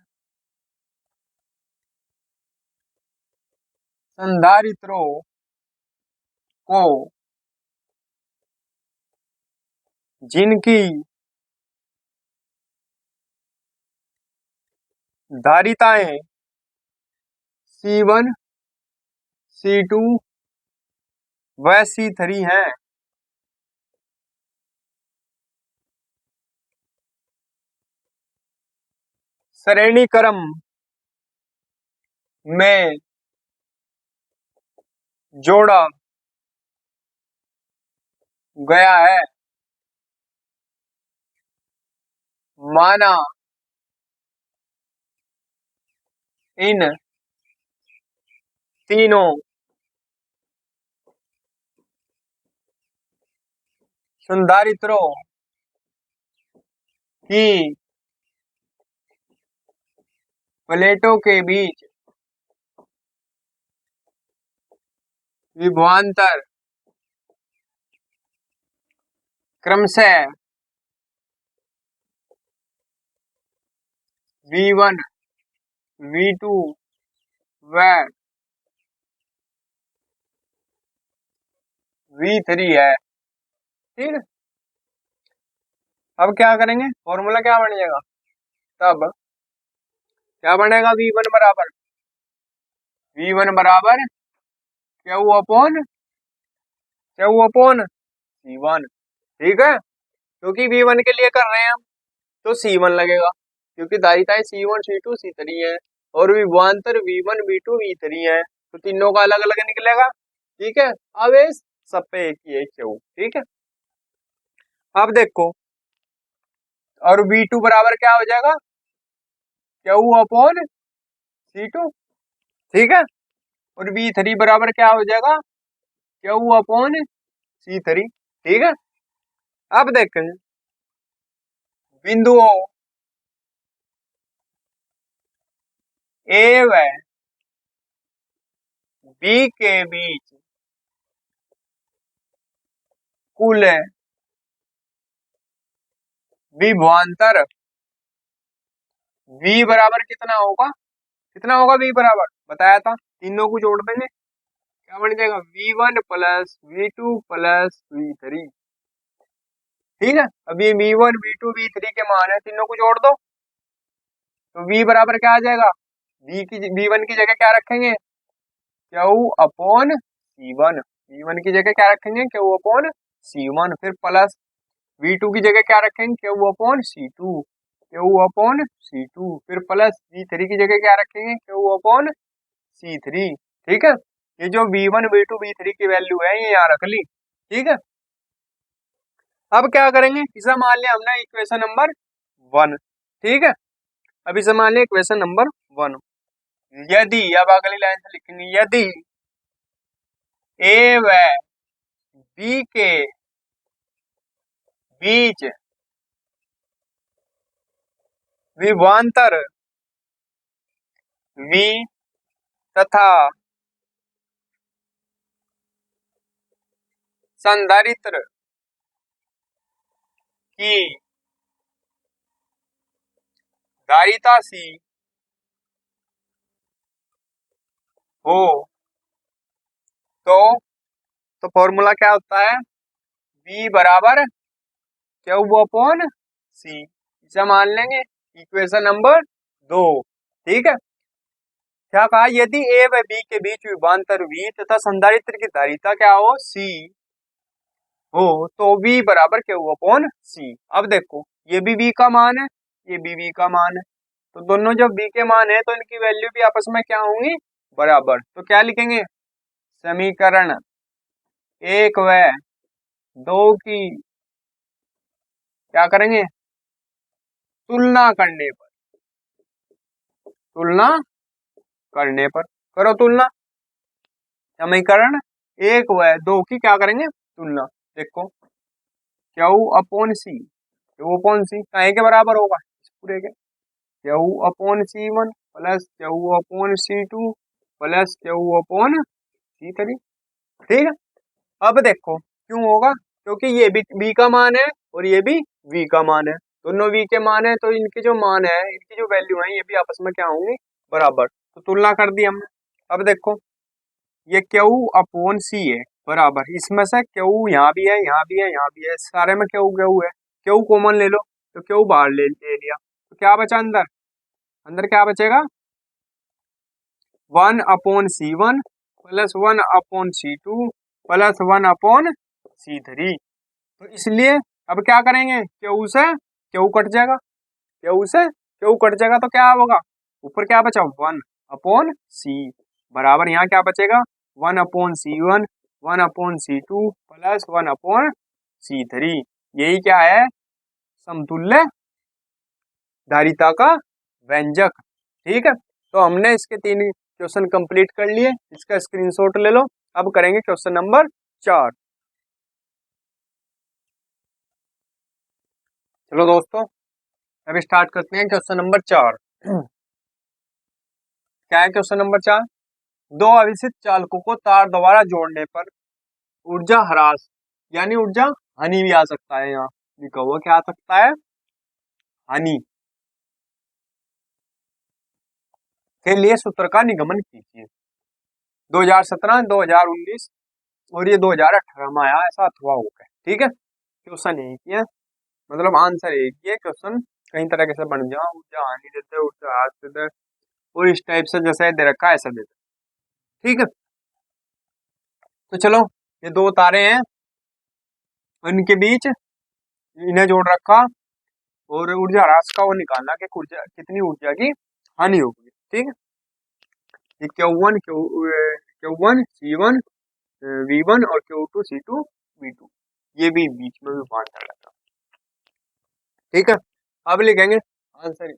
संधारित्रों को जिनकी धारिताएं C1 C2 व C3 हैं, श्रेणी क्रम में जोड़ा गया है। माना इन तीनों संधारित्रों की प्लेटों के बीच विभवांतर क्रमशः V1 V2 व V3 है। ठीक है, अब क्या करेंगे? फॉर्मूला क्या बन जाएगा? तब क्या बनेगा? V1 बराबर Q अपॉन C1। ठीक है, क्योंकि V1 के लिए कर रहे हैं हम, तो C1 लगेगा, क्योंकि धारिताएं C1 C2 C3 है और विभवांतर V1 V2 V3 है, तो तीनों का अलग अलग निकलेगा। ठीक है, आवेश सब पे एक ही है, Q। ठीक है, अब देखो, और V2 बराबर क्या हो जाएगा? Q/C2। ठीक है, और V3 बराबर क्या हो जाएगा? Q/C3। ठीक है, अब देखें बिंदुओं ए व बी के बीच कुल विभवांतर V बराबर कितना होगा, कितना होगा V बराबर, बताया था, तीनों को जोड़ देंगे, क्या बन जाएगा V1 plus V2 plus V3। ठीक है, अब ये V1 V2 V3 के मान है, तीनों को जोड़ दो तो V बराबर क्या आ जाएगा, V1 की जगह क्या रखेंगे, क्यू अपॉन C1, V1 की जगह क्या रखेंगे, क्यू अपॉन C1, फिर प्लस V2 की जगह क्या रखेंगे, Q upon C2, Q upon C2, फिर प्लस V3 की जगह क्या रखेंगे, क्यू अपॉन C3। ठीक है, ये जो V1 V2 V3 की वैल्यू है ये यहाँ रख ली। ठीक है, अब क्या करेंगे, इसे मान लिया हमने इक्वेशन नंबर 1। ठीक है, अब इसे मान लिया इक्वेशन नंबर 1। यदि, अब अगली लाइन से लिखेंगे, यदि ए व बी के बीच विभवांतर V तथा संधारित्र की धारिता सी हो तो फॉर्मूला क्या होता है, V बराबर क्यू अपॉन सी, इसे मान लेंगे इक्वेशन नंबर 2। ठीक है, क्या कहा, यदि ए व बी के बीच विभवांतर V तथा संधारित्र की धारिता क्या हो, C हो तो V बराबर क्यू अपॉन सी। अब देखो ये भी V का मान है, ये भी V का मान है, तो दोनों जब V के मान है तो इनकी वैल्यू भी आपस में क्या होंगी, बराबर। तो क्या लिखेंगे, समीकरण 1 व 2 की क्या करेंगे, तुलना करने पर, तुलना करने पर, करो तुलना, समीकरण 1 व 2 की क्या करेंगे, तुलना। देखो क्यू अपॉन सी, क्यू अपॉन सी कहे के बराबर होगा, इस पूरे के Q upon C1 plus Q upon C2 plus Q upon C3। ठीक है, अब देखो क्यों होगा, क्योंकि ये भी B का मान है और ये भी V का मान है, दोनों V के मान है, तो इनके जो मान है, इनकी जो वैल्यू है, ये भी आपस में क्या होंगे, बराबर। तो तुलना कर दी हमने। अब देखो ये क्यू अपॉन सी है बराबर, इसमें से क्यू यहाँ भी है, यहाँ भी है, यहाँ भी है, सारे में क्यू क्यू है, क्यू कॉमन ले लो, तो क्यू बाहर ले लिया, तो क्या बचा अंदर, अंदर क्या बचेगा, 1/C1 plus 1/C2 plus 1/C3। तो इसलिए अब क्या करेंगे, क्यू से क्यू कट जाएगा, क्यू से क्यू कट जाएगा तो क्या होगा, ऊपर क्या बचा 1/C बराबर, यहाँ क्या बचेगा 1/C1 1/C2 प्लस 1/C3। यही क्या है, समतुल्य धारिता का व्यंजक। ठीक है, तो हमने इसके 3 क्वेश्चन कंप्लीट कर लिए, इसका स्क्रीनशॉट ले लो। अब करेंगे क्वेश्चन नंबर 4। चलो दोस्तों अब स्टार्ट करते हैं क्वेश्चन नंबर 4। क्या है क्वेश्चन नंबर 4, दो अविच्छिन्न चालकों को तार द्वारा जोड़ने पर ऊर्जा ह्रास यानी ऊर्जा हानि भी आ सकता है, यहाँ लिखा हुआ क्या आ सकता है, हानि के लिए सूत्र का निगमन कीजिए। 2017 2019 और ये 2018 में आया, ऐसा अथवा हो गया। ठीक है, क्वेश्चन यही किया, मतलब आंसर एक ही है, क्वेश्चन कई तरह के से बन जाओ, ऊर्जा हानि देते, ऊर्जा ह्रास देते, और इस टाइप से जैसे दे रखा है ऐसा देते। ठीक है, तो चलो ये दो तारे हैं, उनके बीच इन्हें जोड़ रखा, और ऊर्जा ह्रास का वो निकालना कि ऊर्जा कितनी ऊर्जा की हानि होगी। ठीक है, ये Q1 C1 V1 और Q2 C2 V2, ये भी बीच में भी बांटा रहता। ठीक है, अब लिखेंगे आंसर,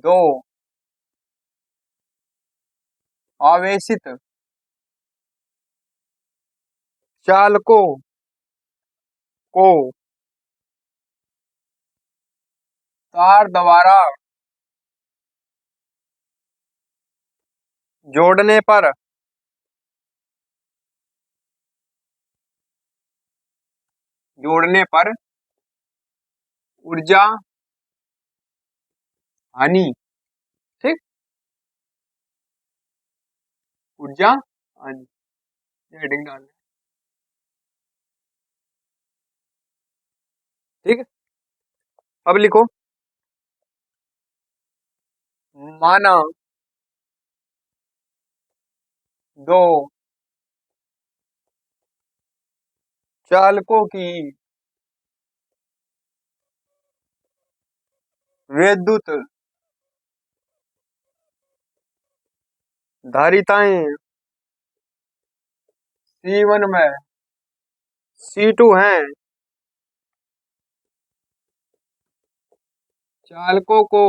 दो आवेशित चालकों को तार द्वारा जोड़ने पर जोड़ने पर ऊर्जा हानि। ठीक, ऊर्जा हानि, हेडिंग डाल। ठीक है, अब लिखो, माना दो चालकों की विद्युत धारिताएं C1 में C2 हैं। चालकों को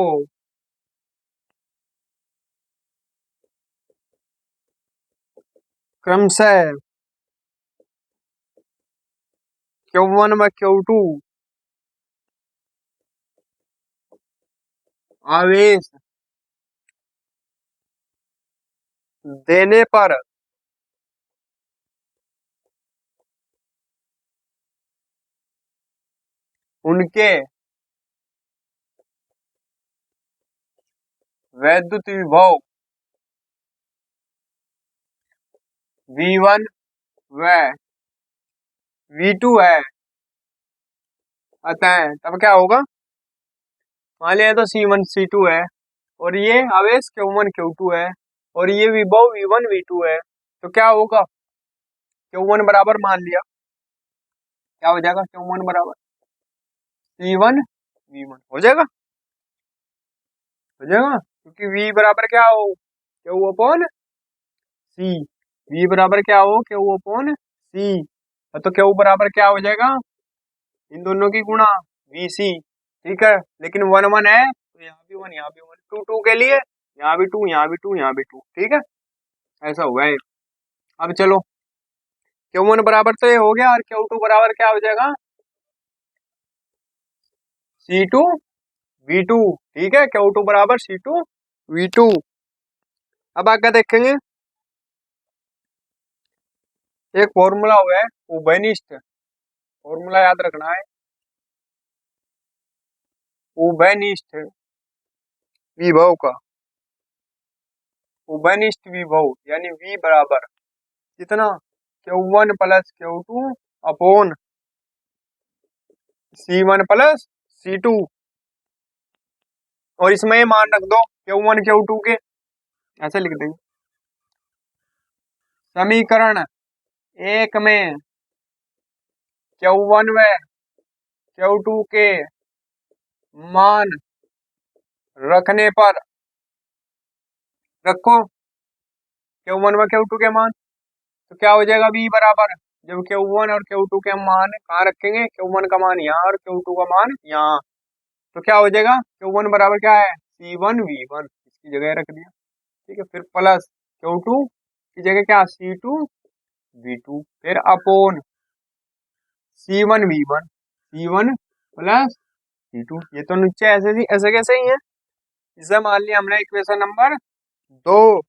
क्रमशः Q1 व Q2 आवेश देने पर उनके वैद्युत विभव V1 व V2 है। अतः तब क्या होगा, मान लिया तो C1 C2 है और ये आवेश Q1 Q2 है और ये विभव V1 V2 है, तो क्या होगा, Q1 बराबर मान लिया, क्या हो जाएगा, Q1 बराबर C1 V1 हो जाएगा, क्योंकि V बराबर क्या हो, Q अपॉन C, V बराबर क्या हो, Q अपॉन C, तो Q बराबर क्या हो जाएगा, इन दोनों की गुणा VC। ठीक है, लेकिन 1 1 है तो यहाँ भी 1 यहाँ भी 1, 2 2 के लिए यहाँ भी 2 यहाँ भी 2 यहाँ भी 2। ठीक है, ऐसा हुआ है। अब चलो, Q1 बराबर तो ये हो गया और Q2 बराबर क्या हो जाएगा, C2 V2। ठीक है, Q2 बराबर C2 V2। अब आगे देखेंगे, एक फॉर्मूला हुआ है उभयनिष्ठ, फॉर्मूला याद रखना है, उभयनिष्ठ विभव का, उभयनिष्ठ विभव यानी V बराबर कितना, Q1 plus Q2 upon C1 plus C2, और इसमें मान रख दो Q1 Q2 के, ऐसे लिख देंगे। समीकरण एक में Q1 व Q2 के मान रखने पर, रखो Q1 व Q2 के मान, तो क्या हो जाएगा, V बराबर, जब Q1 और Q2 के मान कहाँ रखेंगे, Q1 का मान यहाँ और Q2 का मान यहाँ, तो क्या हो जाएगा, Q1 बराबर क्या है, C1 V1, इसकी जगह रख दिया। ठीक है, फिर प्लस Q2 की जगह क्या, C2 V2, फिर upon C1 V1, C1 plus C2, ये तो नीचे ऐसे ऐसे कैसे ही है, इसे मान लिया हमने इक्वेशन नंबर 2।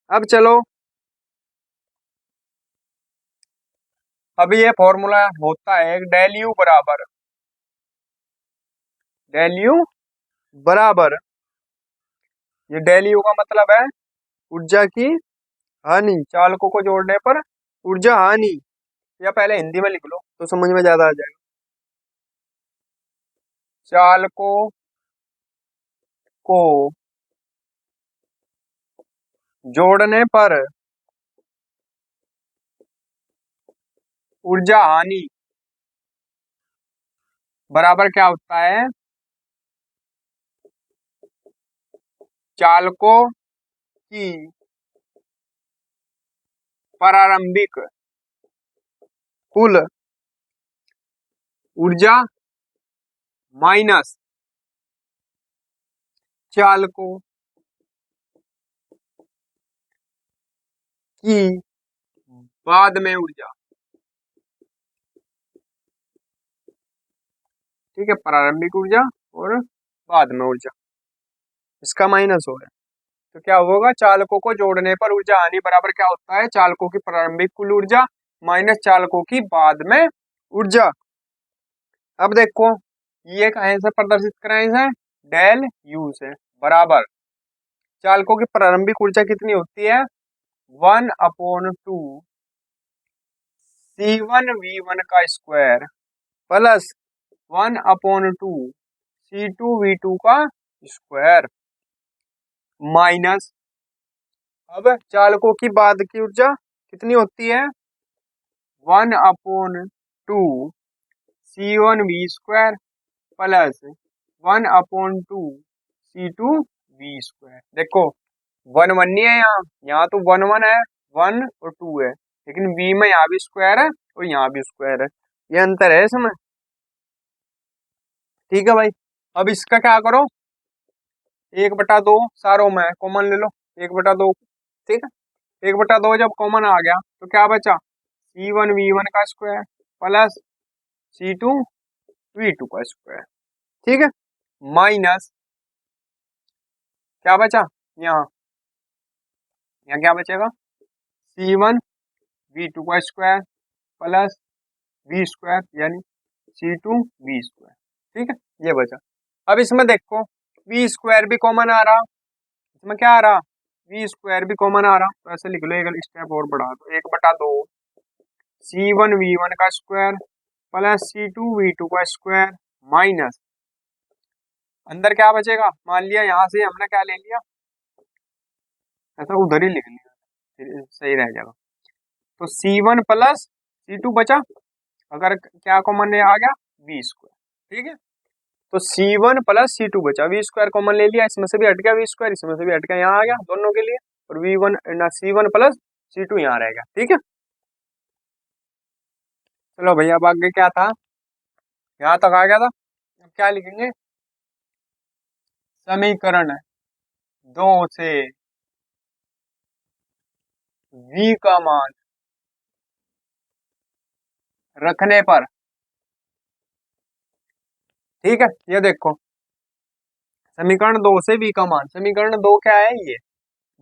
अब चलो, अब ये फॉर्मूला होता है डेल यू बराबर, डेल यू बराबर, ये डेल यू का मतलब है ऊर्जा की हानि, चालकों को जोड़ने पर ऊर्जा हानि, या पहले हिंदी में लिख लो तो समझ में ज्यादा आ जाएगा, चालकों को जोड़ने पर ऊर्जा हानि बराबर क्या होता है, चालकों की प्रारंभिक कुल ऊर्जा माइनस चालकों की बाद में ऊर्जा। ठीक है, प्रारंभिक ऊर्जा और बाद में ऊर्जा, इसका माइनस हो है, तो क्या होगा, चालकों को जोड़ने पर ऊर्जा हानि बराबर क्या होता है, चालकों की प्रारंभिक कुल ऊर्जा माइनस चालकों की बाद में ऊर्जा। अब देखो ये कहीं से प्रदर्शित कराए से डेल यू से बराबर चालकों की प्रारंभिक ऊर्जा कितनी होती है 1/2 C1V1 का स्क्वायर प्लस 1/2 C2V2 का स्क्वायर माइनस। अब चालकों की बाद की ऊर्जा कितनी होती है 1/2 C1V square plus 1/2 C2V square. देखो 1 1 नहीं है, यहाँ तो 1 1 है, 1 और 2 है, लेकिन V में यहाँ भी स्क्वायर है और यहाँ भी स्क्वायर है, ये अंतर है इसमें। ठीक है भाई, अब इसका क्या करो 1/2 सारों में कॉमन ले लो 1/2। ठीक है 1/2 जब कॉमन आ गया तो क्या बचा C1V1 का स्क्वायर प्लस C2V2 का स्क्वायर। ठीक है माइनस क्या बचा यहाँ यहाँ क्या बचेगा C1V2 का स्क्वायर प्लस V स्क्वायर यानी C2V स्क्वायर। ठीक है ये बचा। अब इसमें देखो V स्क्वायर भी कॉमन आ रहा, इसमें क्या आ रहा V स्क्वायर भी कॉमन आ रहा, तो ऐसे लिख लो एक स्टेप और बढ़ा दो 1/2 C1V1 का स्क्वायर प्लस C2V2 का स्क्वायर माइनस अंदर क्या बचेगा, मान लिया यहाँ से हमने क्या ले लिया ऐसा उधर ही लिख लिया फिर सही रह जाएगा। तो C1 प्लस C2 बचा, अगर क्या कॉमन आ गया V स्क्वायर। ठीक है तो C1 प्लस C2 बचा, V स्क्वायर कॉमन ले लिया, इसमें से भी हट गया V स्क्वायर, इसमें से भी हट गया, यहाँ आ गया दोनों के लिए, और V1 ना C1 प्लस C2 यहाँ रहेगा। ठीक है चलो भैया अब आगे क्या था, यहाँ तक आ गया था। अब क्या लिखेंगे समीकरण 2 से V का मान रखने पर। ठीक है ये देखो समीकरण 2 से V का मान, समीकरण 2 क्या है ये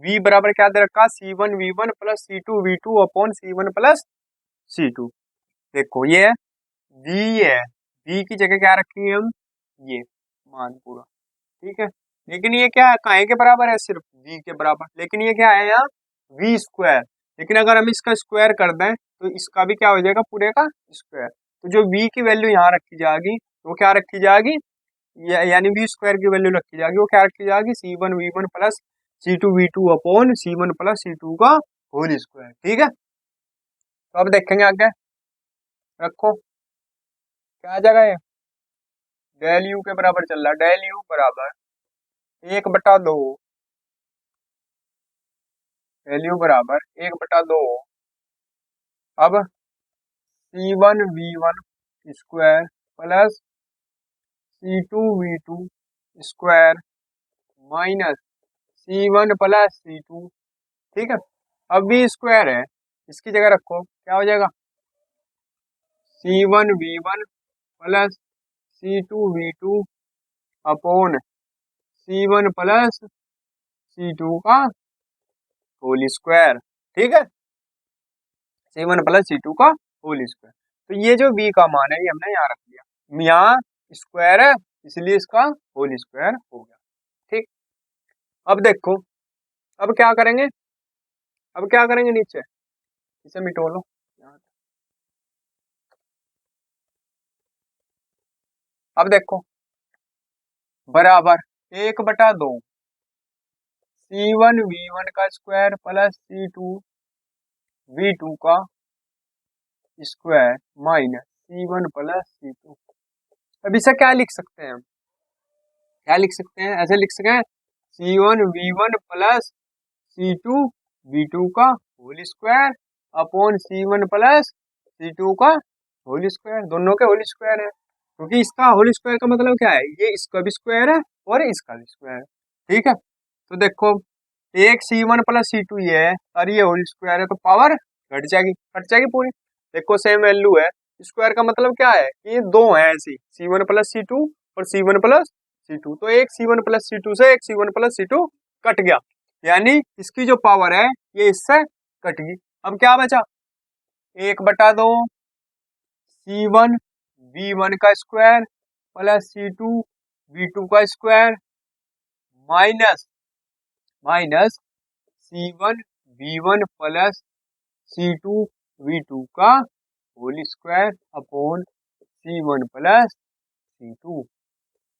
V बराबर क्या दे रखा C1V1 plus C2V2 upon C1 plus C2। देखो ये V है, V की जगह क्या रखेंगे हम ये मान पूरा। ठीक है लेकिन ये क्या है काहे के बराबर है सिर्फ V के बराबर, लेकिन ये क्या है यहाँ V स्क्वायर, लेकिन अगर हम इसका स्क्वायर कर दें तो इसका भी क्या हो जाएगा पूरे का स्क्वायर। तो जो V की वैल्यू यहाँ रखी जाएगी वो क्या रखी जाएगी यानी V स्क्वायर की वैल्यू रखी जाएगी वो क्या रखी जाएगी C1V1 plus C2V2 upon C1 plus C2 का होल स्क्वायर। ठीक है तो अब देखेंगे आगे, रखो क्या आ जाएगा ये डेल यू के बराबर चल रहा है, डेल यू बराबर 1/2 डेल यू बराबर 1/2 अब C1V1 square plus C2V2 square minus C1 plus C2। ठीक है अब V स्क्वायर है इसकी जगह रखो क्या हो जाएगा C1V1 plus C2V2 upon C1 plus C2 का होल स्क्वायर। ठीक है C1 प्लस C2 का होल स्क्वायर। तो ये जो V का मान है ये हमने यहाँ रख दिया, यहाँ स्क्वायर है इसलिए इसका होल स्क्वायर हो गया। ठीक अब देखो अब क्या करेंगे, अब क्या करेंगे नीचे इसे मिटो लो, अब देखो बराबर 1/2 C1V1 का स्क्वायर प्लस C2V2 का square minus C1 plus C2। अब इसे क्या लिख सकते हैं हम, क्या लिख सकते हैं ऐसे लिख सकते हैं C1V1 प्लस C2V2 का whole square upon C1 plus C2 का होल स्क्वायर, दोनों के होल स्क्वायर है क्योंकि इसका होल स्क्वायर का मतलब क्या है ये इसका भी स्क्वायर है और इसका भी स्क्वायर है। ठीक है तो देखो एक C1 प्लस C2 ये है और ये होल स्क्वायर है तो पावर घट जाएगी पूरी। देखो सेम वैल्यू है, स्क्वायर का मतलब क्या है कि ये दो है ऐसी C1 प्लस C2 और C1 प्लस C2, तो एक C1 प्लस C2 से एक C1 प्लस C2 कट गया, यानी इसकी जो पावर है ये इससे कट गई। अब क्या बचा 1/2 C1 V1 का स्क्वायर प्लस C2 V2 का square minus C1 V1 plus C2 V2 का whole square upon C1 plus C2।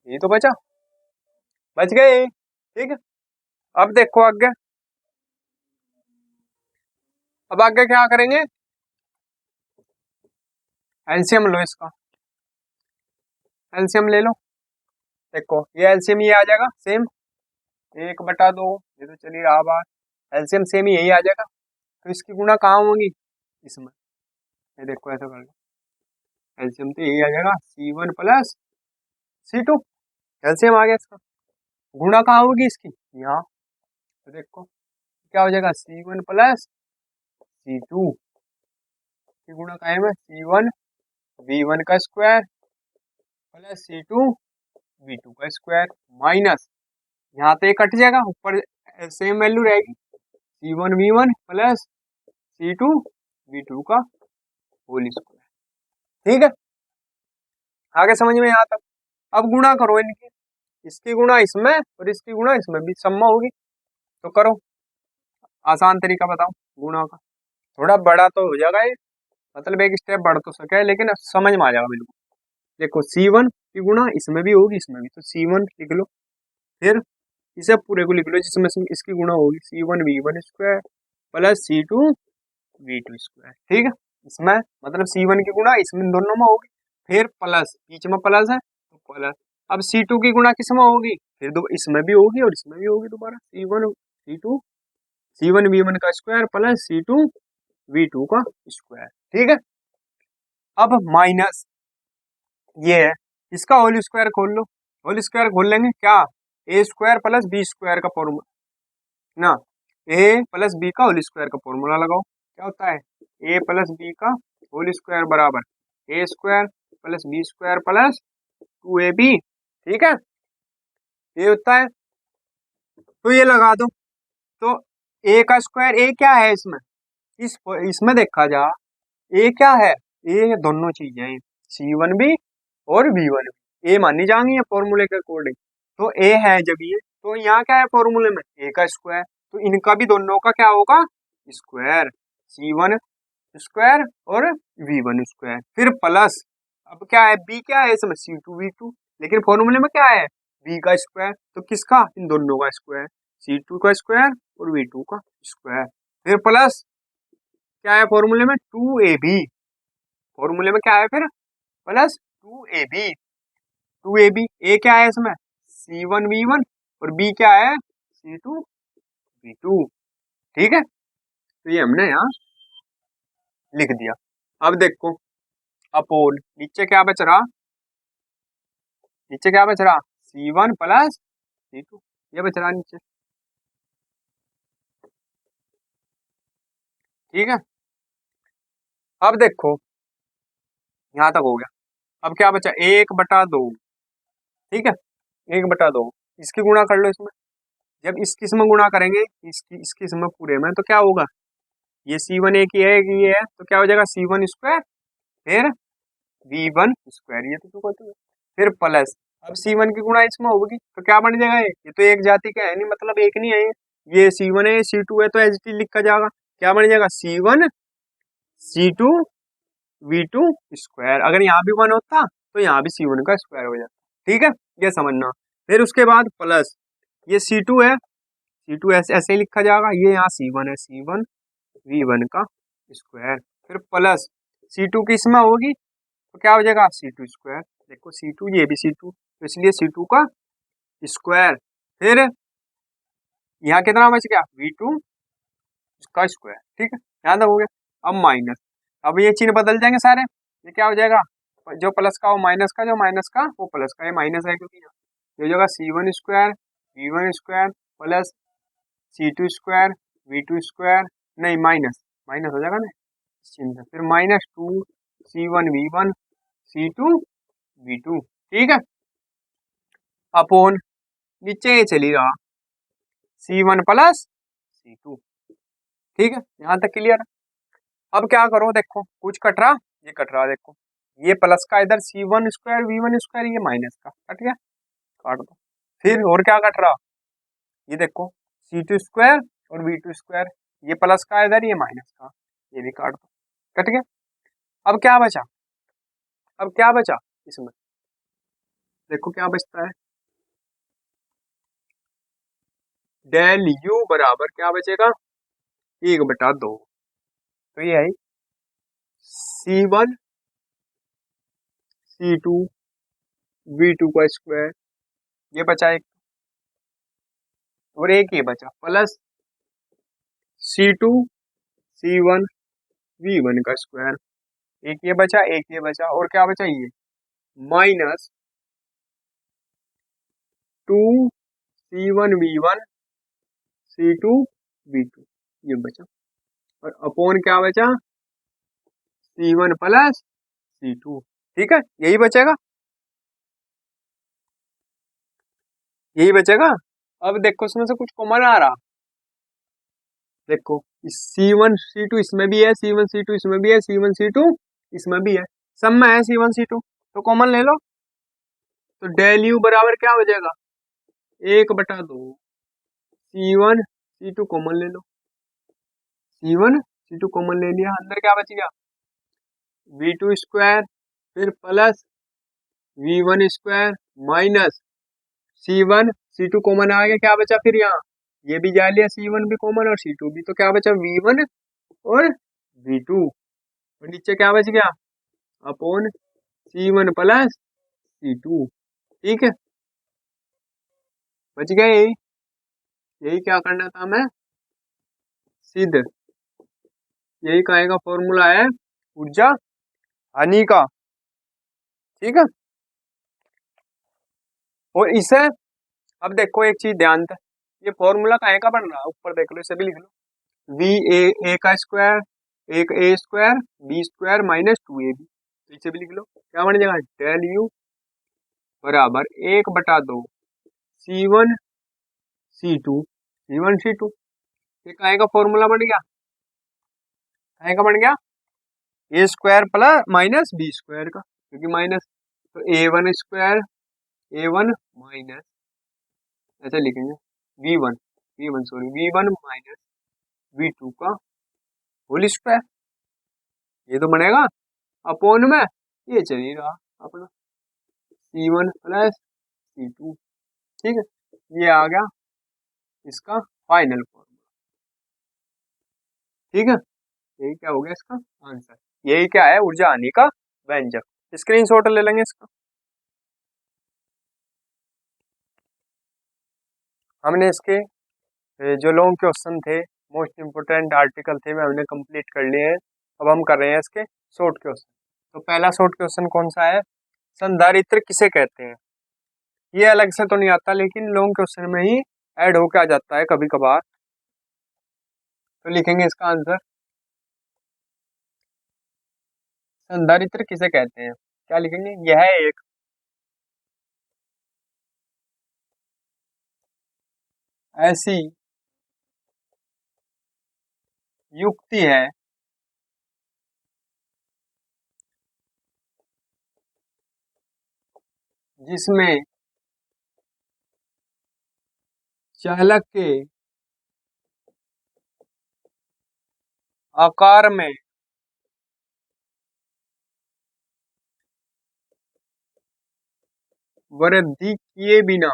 ये तो बच गए। ठीक है, अब देखो आगे, अब आगे क्या करेंगे, एलसीएम लो इसका, एलसीएम ले लो। देखो ये एलसीएम ये आ जाएगा सेम 1/2, ये तो चलिए रहा बात, एलसीएम सेम ही यही आ जाएगा। तो इसकी गुणा कहाँ होगी, इसमें। ये देखो ऐसा कर लो, एलसीएम तो यही आ जाएगा C1 प्लस C2, एलसीएम आ गया इसका। गुणा कहाँ होगी इसकी, यहाँ। तो देखो क्या हो जाएगा, C1 प्लस C2 की गुणा का है C1 V1 का स्क्वायर प्लस C2 V2 का स्क्वायर माइनस, यहाँ तो ये कट जाएगा, ऊपर सेम वैल्यू रहेगी C1 V1 plus C2 V2 का होल स्क्वायर। ठीक है, आगे समझ में यहाँ तक। अब गुणा करो इनकी, इसकी गुणा इसमें और इसकी गुणा इसमें भी सम्मा होगी, तो करो। आसान तरीका बताओ गुणा का, थोड़ा बड़ा तो हो जाएगा ये, मतलब एक स्टेप बढ़ तो सके लेकिन समझ में आ जाएगा बिल्कुल। देखो C1 की गुणा इसमें भी होगी इसमें भी, तो C1 लिख लो, फिर इसे पूरे को लिख लो जिसमें इसकी गुणा होगी C1 V1 square plus C2 V2 square. ठीक है, इसमें मतलब C1 की गुणा इसमें दोनों में होगी, फिर प्लस बीच में प्लस है तो प्लस। अब C2 की गुणा किस में होगी, फिर इसमें भी होगी और इसमें भी होगी दोबारा, C1 V1 का स्क्वायर प्लस C2 V2 का स्क्वायर। ठीक है, अब माइनस ये है, इसका होल स्क्वायर खोल लो, होल स्क्वायर खोल लेंगे क्या, A square plus B square का फॉर्मूला ना, ए प्लस बी का होल स्क्वायर का फॉर्मूला लगाओ, क्या होता है ए प्लस बी का होल स्क्वायर बराबर A square plus B square plus 2ab। ठीक है, ये होता है, तो ये लगा दो। तो ए का स्क्वायर, ए क्या है इसमें, इसमें देखा जा, ए क्या है, ए दोनों चीजें हैं, C1 भी और V1 भी, ए मानी जाएंगी फॉर्मूले के अकॉर्डिंग। तो ए है जब ये, तो यहाँ क्या है फॉर्मूले में, ए का स्क्वायर, तो इनका भी दोनों का क्या होगा स्क्वायर, C1 स्क्वायर और V1 स्क्वायर, फिर प्लस, अब क्या है बी क्या है इसमें C2 V2, लेकिन फॉर्मूले में क्या है बी का स्क्वायर, तो किसका, इन दोनों का स्क्वायर, C2 का स्क्वायर और V2 का स्क्वायर, फिर प्लस क्या है फॉर्मूले में 2ab, फॉर्मूले में क्या है फिर प्लस 2ab, 2ab, ए क्या है इसमें C1 V1 और बी क्या है C2 V2। ठीक है, तो ये हमने यहाँ लिख दिया। अब देखो अपोल, नीचे क्या बच रहा, नीचे क्या बच रहा C1 प्लस C2, ये बच रहा नीचे। ठीक है, अब देखो यहाँ तक हो गया, अब क्या बचा 1/2। ठीक है, 1/2, इसकी गुणा कर लो इसमें, जब इसकी इसमें गुणा करेंगे इसकी इसमें पूरे में, तो क्या होगा, ये C1 एक ही है, एक ये है, तो क्या हो जाएगा C1 स्क्वायर फिर V1 स्क्वायर, ये तो तू कहते हैं, फिर प्लस, अब C1 की गुणा इसमें होगी तो क्या बन जाएगा, ये तो एक जाति का है नहीं, मतलब एक नहीं है ये C1 है C2 है, तो एज इट इज लिखा जाएगा, क्या बन जाएगा C1 C2 V2 स्क्वायर। अगर यहाँ भी 1 होता तो यहाँ भी C1 का स्क्वायर हो जाता। ठीक है, ये समझना। फिर उसके बाद प्लस ये C2 है, C2 ऐसे ही लिखा जाएगा, ये यहाँ C1 है, C1 V1 का स्क्वायर, फिर प्लस C2 की इसमें होगी तो क्या हो जाएगा C2 स्क्वायर, देखो C2 ये भी C2, तो इसलिए C2 का स्क्वायर, फिर यहाँ कितना बच गया V2 का स्क्वायर। ठीक है, यहाँ तक हो गया। अब माइनस, अब ये चिन्ह बदल जाएंगे सारे, ये क्या हो जाएगा, जो प्लस का वो माइनस का, जो माइनस का वो प्लस का, ये माइनस है क्योंकि ये हो जाएगा C1 square V1 square plus C2 square V2 square, नहीं माइनस माइनस हो जाएगा ना चिन्ह, फिर -2 C1 V1 C2 V2। ठीक है, अपोन नीचे ये चली रहा C1 प्लस C2। ठीक है, यहाँ तक क्लियर है। अब क्या करो, देखो कुछ कट रहा, ये कट रहा, देखो ये प्लस का इधर C1 स्क्वायर V1 स्क्वायर, ये माइनस का कट गया, काट दो। फिर और क्या कट रहा, ये देखो C2 स्क्वायर और V2 स्क्वायर, ये प्लस का इधर, ये माइनस का, ये भी काट दो, कट गया। अब क्या बचा, अब क्या बचा इसमें, देखो क्या बचता है, डेल U बराबर क्या बचेगा, 1/2। तो ये है C1 C2 V2 का स्क्वायर, ये बचा एक, और एक ये बचा प्लस C2 C1 V1 का स्क्वायर, एक ये बचा एक ये बचा, और क्या बचा ये minus 2 C1 V1 C2 V2, ये बचा, और अपॉन क्या बचा C1 प्लस C2, ठीक है, यही बचेगा, यही बचेगा। अब देखो इसमें से कुछ कॉमन आ रहा, देखो C1 C2 इसमें भी है, C1 C2 इसमें भी है, C1 C2 इसमें भी है, सब में है C1 C2, तो कॉमन ले लो। तो डेल यू बराबर क्या हो जाएगा, 1/2। C1 C2 कॉमन ले लो, C1 C2 कॉमन ले लिया, अंदर क्या बच गया V2 स्क्वायर, फिर plus V1 square minus C1 C2 common आ गया, क्या बचा फिर यहाँ, ये भी जा लिया C1 भी कॉमन और C2 भी, तो क्या बचा V1 और V2, और नीचे क्या बच गया अपॉन C1 प्लस C2, ठीक है, बच गया यही, यही क्या करना था हमें, सिद्ध, यही कहे का फॉर्मूला है ऊर्जा हानि का, ठीक है। और इसे अब देखो एक चीज ध्यान दे, ये फॉर्मूला कहे का बन रहा है, ऊपर देख लो, इसे भी लिख लो, V का स्क्वायर, एक A square B square minus 2AB, तो इसे भी लिख लो, क्या बन जाएगा डेल यू बराबर 1/2 C1 C2 ये कहे का फॉर्मूला बन गया, कहे का बन गया A square plus minus B square का, क्योंकि माइनस, तो A1 माइनस, ऐसे लिखेंगे V1 माइनस V2 का होल स्क्वायर, ये तो बनेगा अपॉन में, ये चलिए रहा अपना C1 प्लस C2, ठीक है, ये आ गया इसका फाइनल फॉर्मूला, ठीक है, यही क्या हो गया इसका आंसर, यही क्या है ऊर्जा हानि का व्यंजक, स्क्रीनशॉट ले लेंगे इसका। हमने इसके जो लॉन्ग क्वेश्चन थे, मोस्ट इम्पोर्टेंट आर्टिकल थे, मैं हमने कंप्लीट कर लिए हैं, अब हम कर रहे हैं इसके शॉर्ट क्वेश्चन। तो पहला शॉर्ट क्वेश्चन कौन सा है, संधारित्र किसे कहते हैं, ये अलग से तो नहीं आता, लेकिन लॉन्ग क्वेश्चन में ही ऐड होके आ जाता है कभी कभार, तो लिखेंगे इसका आंसर, संधारित्र किसे कहते हैं, क्या लिखेंगे, यह एक ऐसी युक्ति है जिसमें चालक के आकार में वृद्धि किए बिना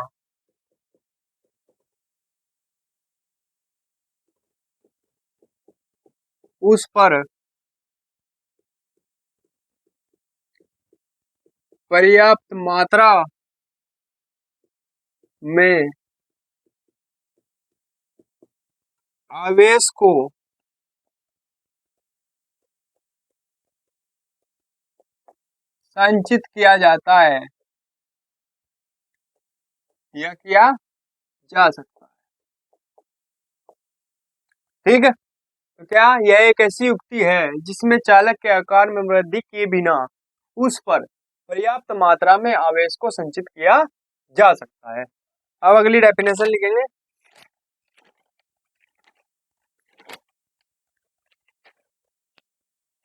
उस पर पर्याप्त मात्रा में आवेश को संचित किया जाता है या किया जा सकता है, ठीक है। तो क्या यह एक ऐसी युक्ति है जिसमें चालक के आकार में वृद्धि किए बिना उस पर पर्याप्त मात्रा में आवेश को संचित किया जा सकता है। अब अगली डेफिनेशन लिखेंगे,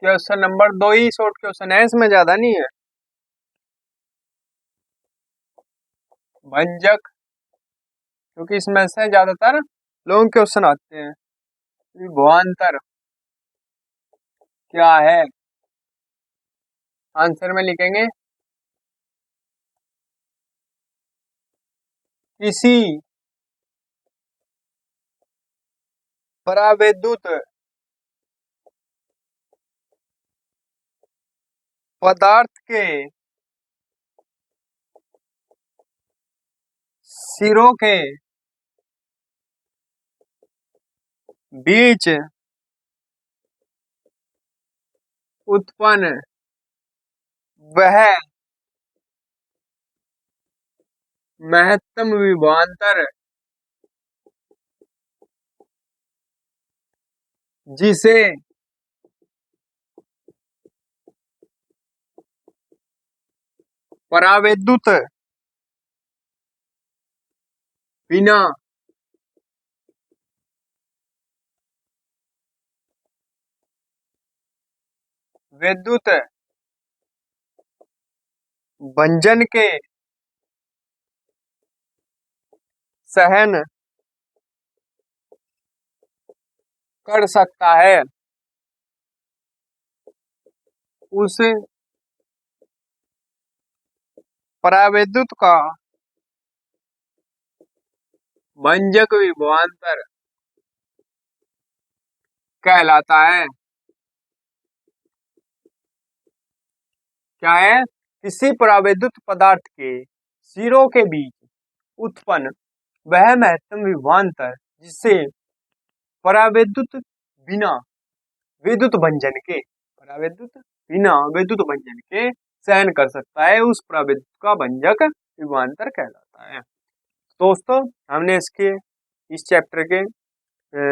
क्वेश्चन नंबर 2 ही शॉर्ट क्वेश्चन है, इसमें ज्यादा नहीं है। भंजक, क्योंकि इसमें से ज्यादातर लॉन्ग क्वेश्चन आते हैं। विभवांतर क्या है, आंसर में लिखेंगे किसी परावैद्युत पदार्थ के सिरों के बीच उत्पन्न वह महत्तम विभवांतर जिसे परावैद्युत बिना विद्युत भंजन के सहन कर सकता है, उस परावैद्युत का भंजक विभवांतर कहलाता है। क्या है? किसी परावैद्युत पदार्थ के सिरों के बीच उत्पन्न वह महत्तम विभवांतर जिससे परावैद्युत बिना विद्युत भंजन के, परावैद्युत बिना विद्युत भंजन के सहन कर सकता है, उस परावैद्युत का भंजक विभवांतर कहलाता है। दोस्तों, हमने इसके इस चैप्टर के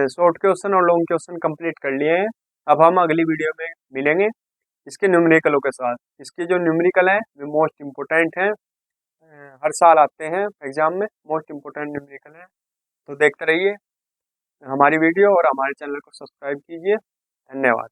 शॉर्ट क्वेश्चन और लॉन्ग क्वेश्चन कंप्लीट कर लिए हैं। अब हम अगली वीडियो में मिलेंगे इसके न्यूमेरिकलों के साथ। इसके जो न्यूमेरिकल हैं वो मोस्ट इम्पोर्टेंट हैं, हर साल आते हैं एग्जाम में, मोस्ट इम्पोर्टेंट न्यूमेरिकल हैं। तो देखते रहिए हमारी वीडियो और हमारे चैनल को सब्सक्राइब कीजिए। धन्यवाद।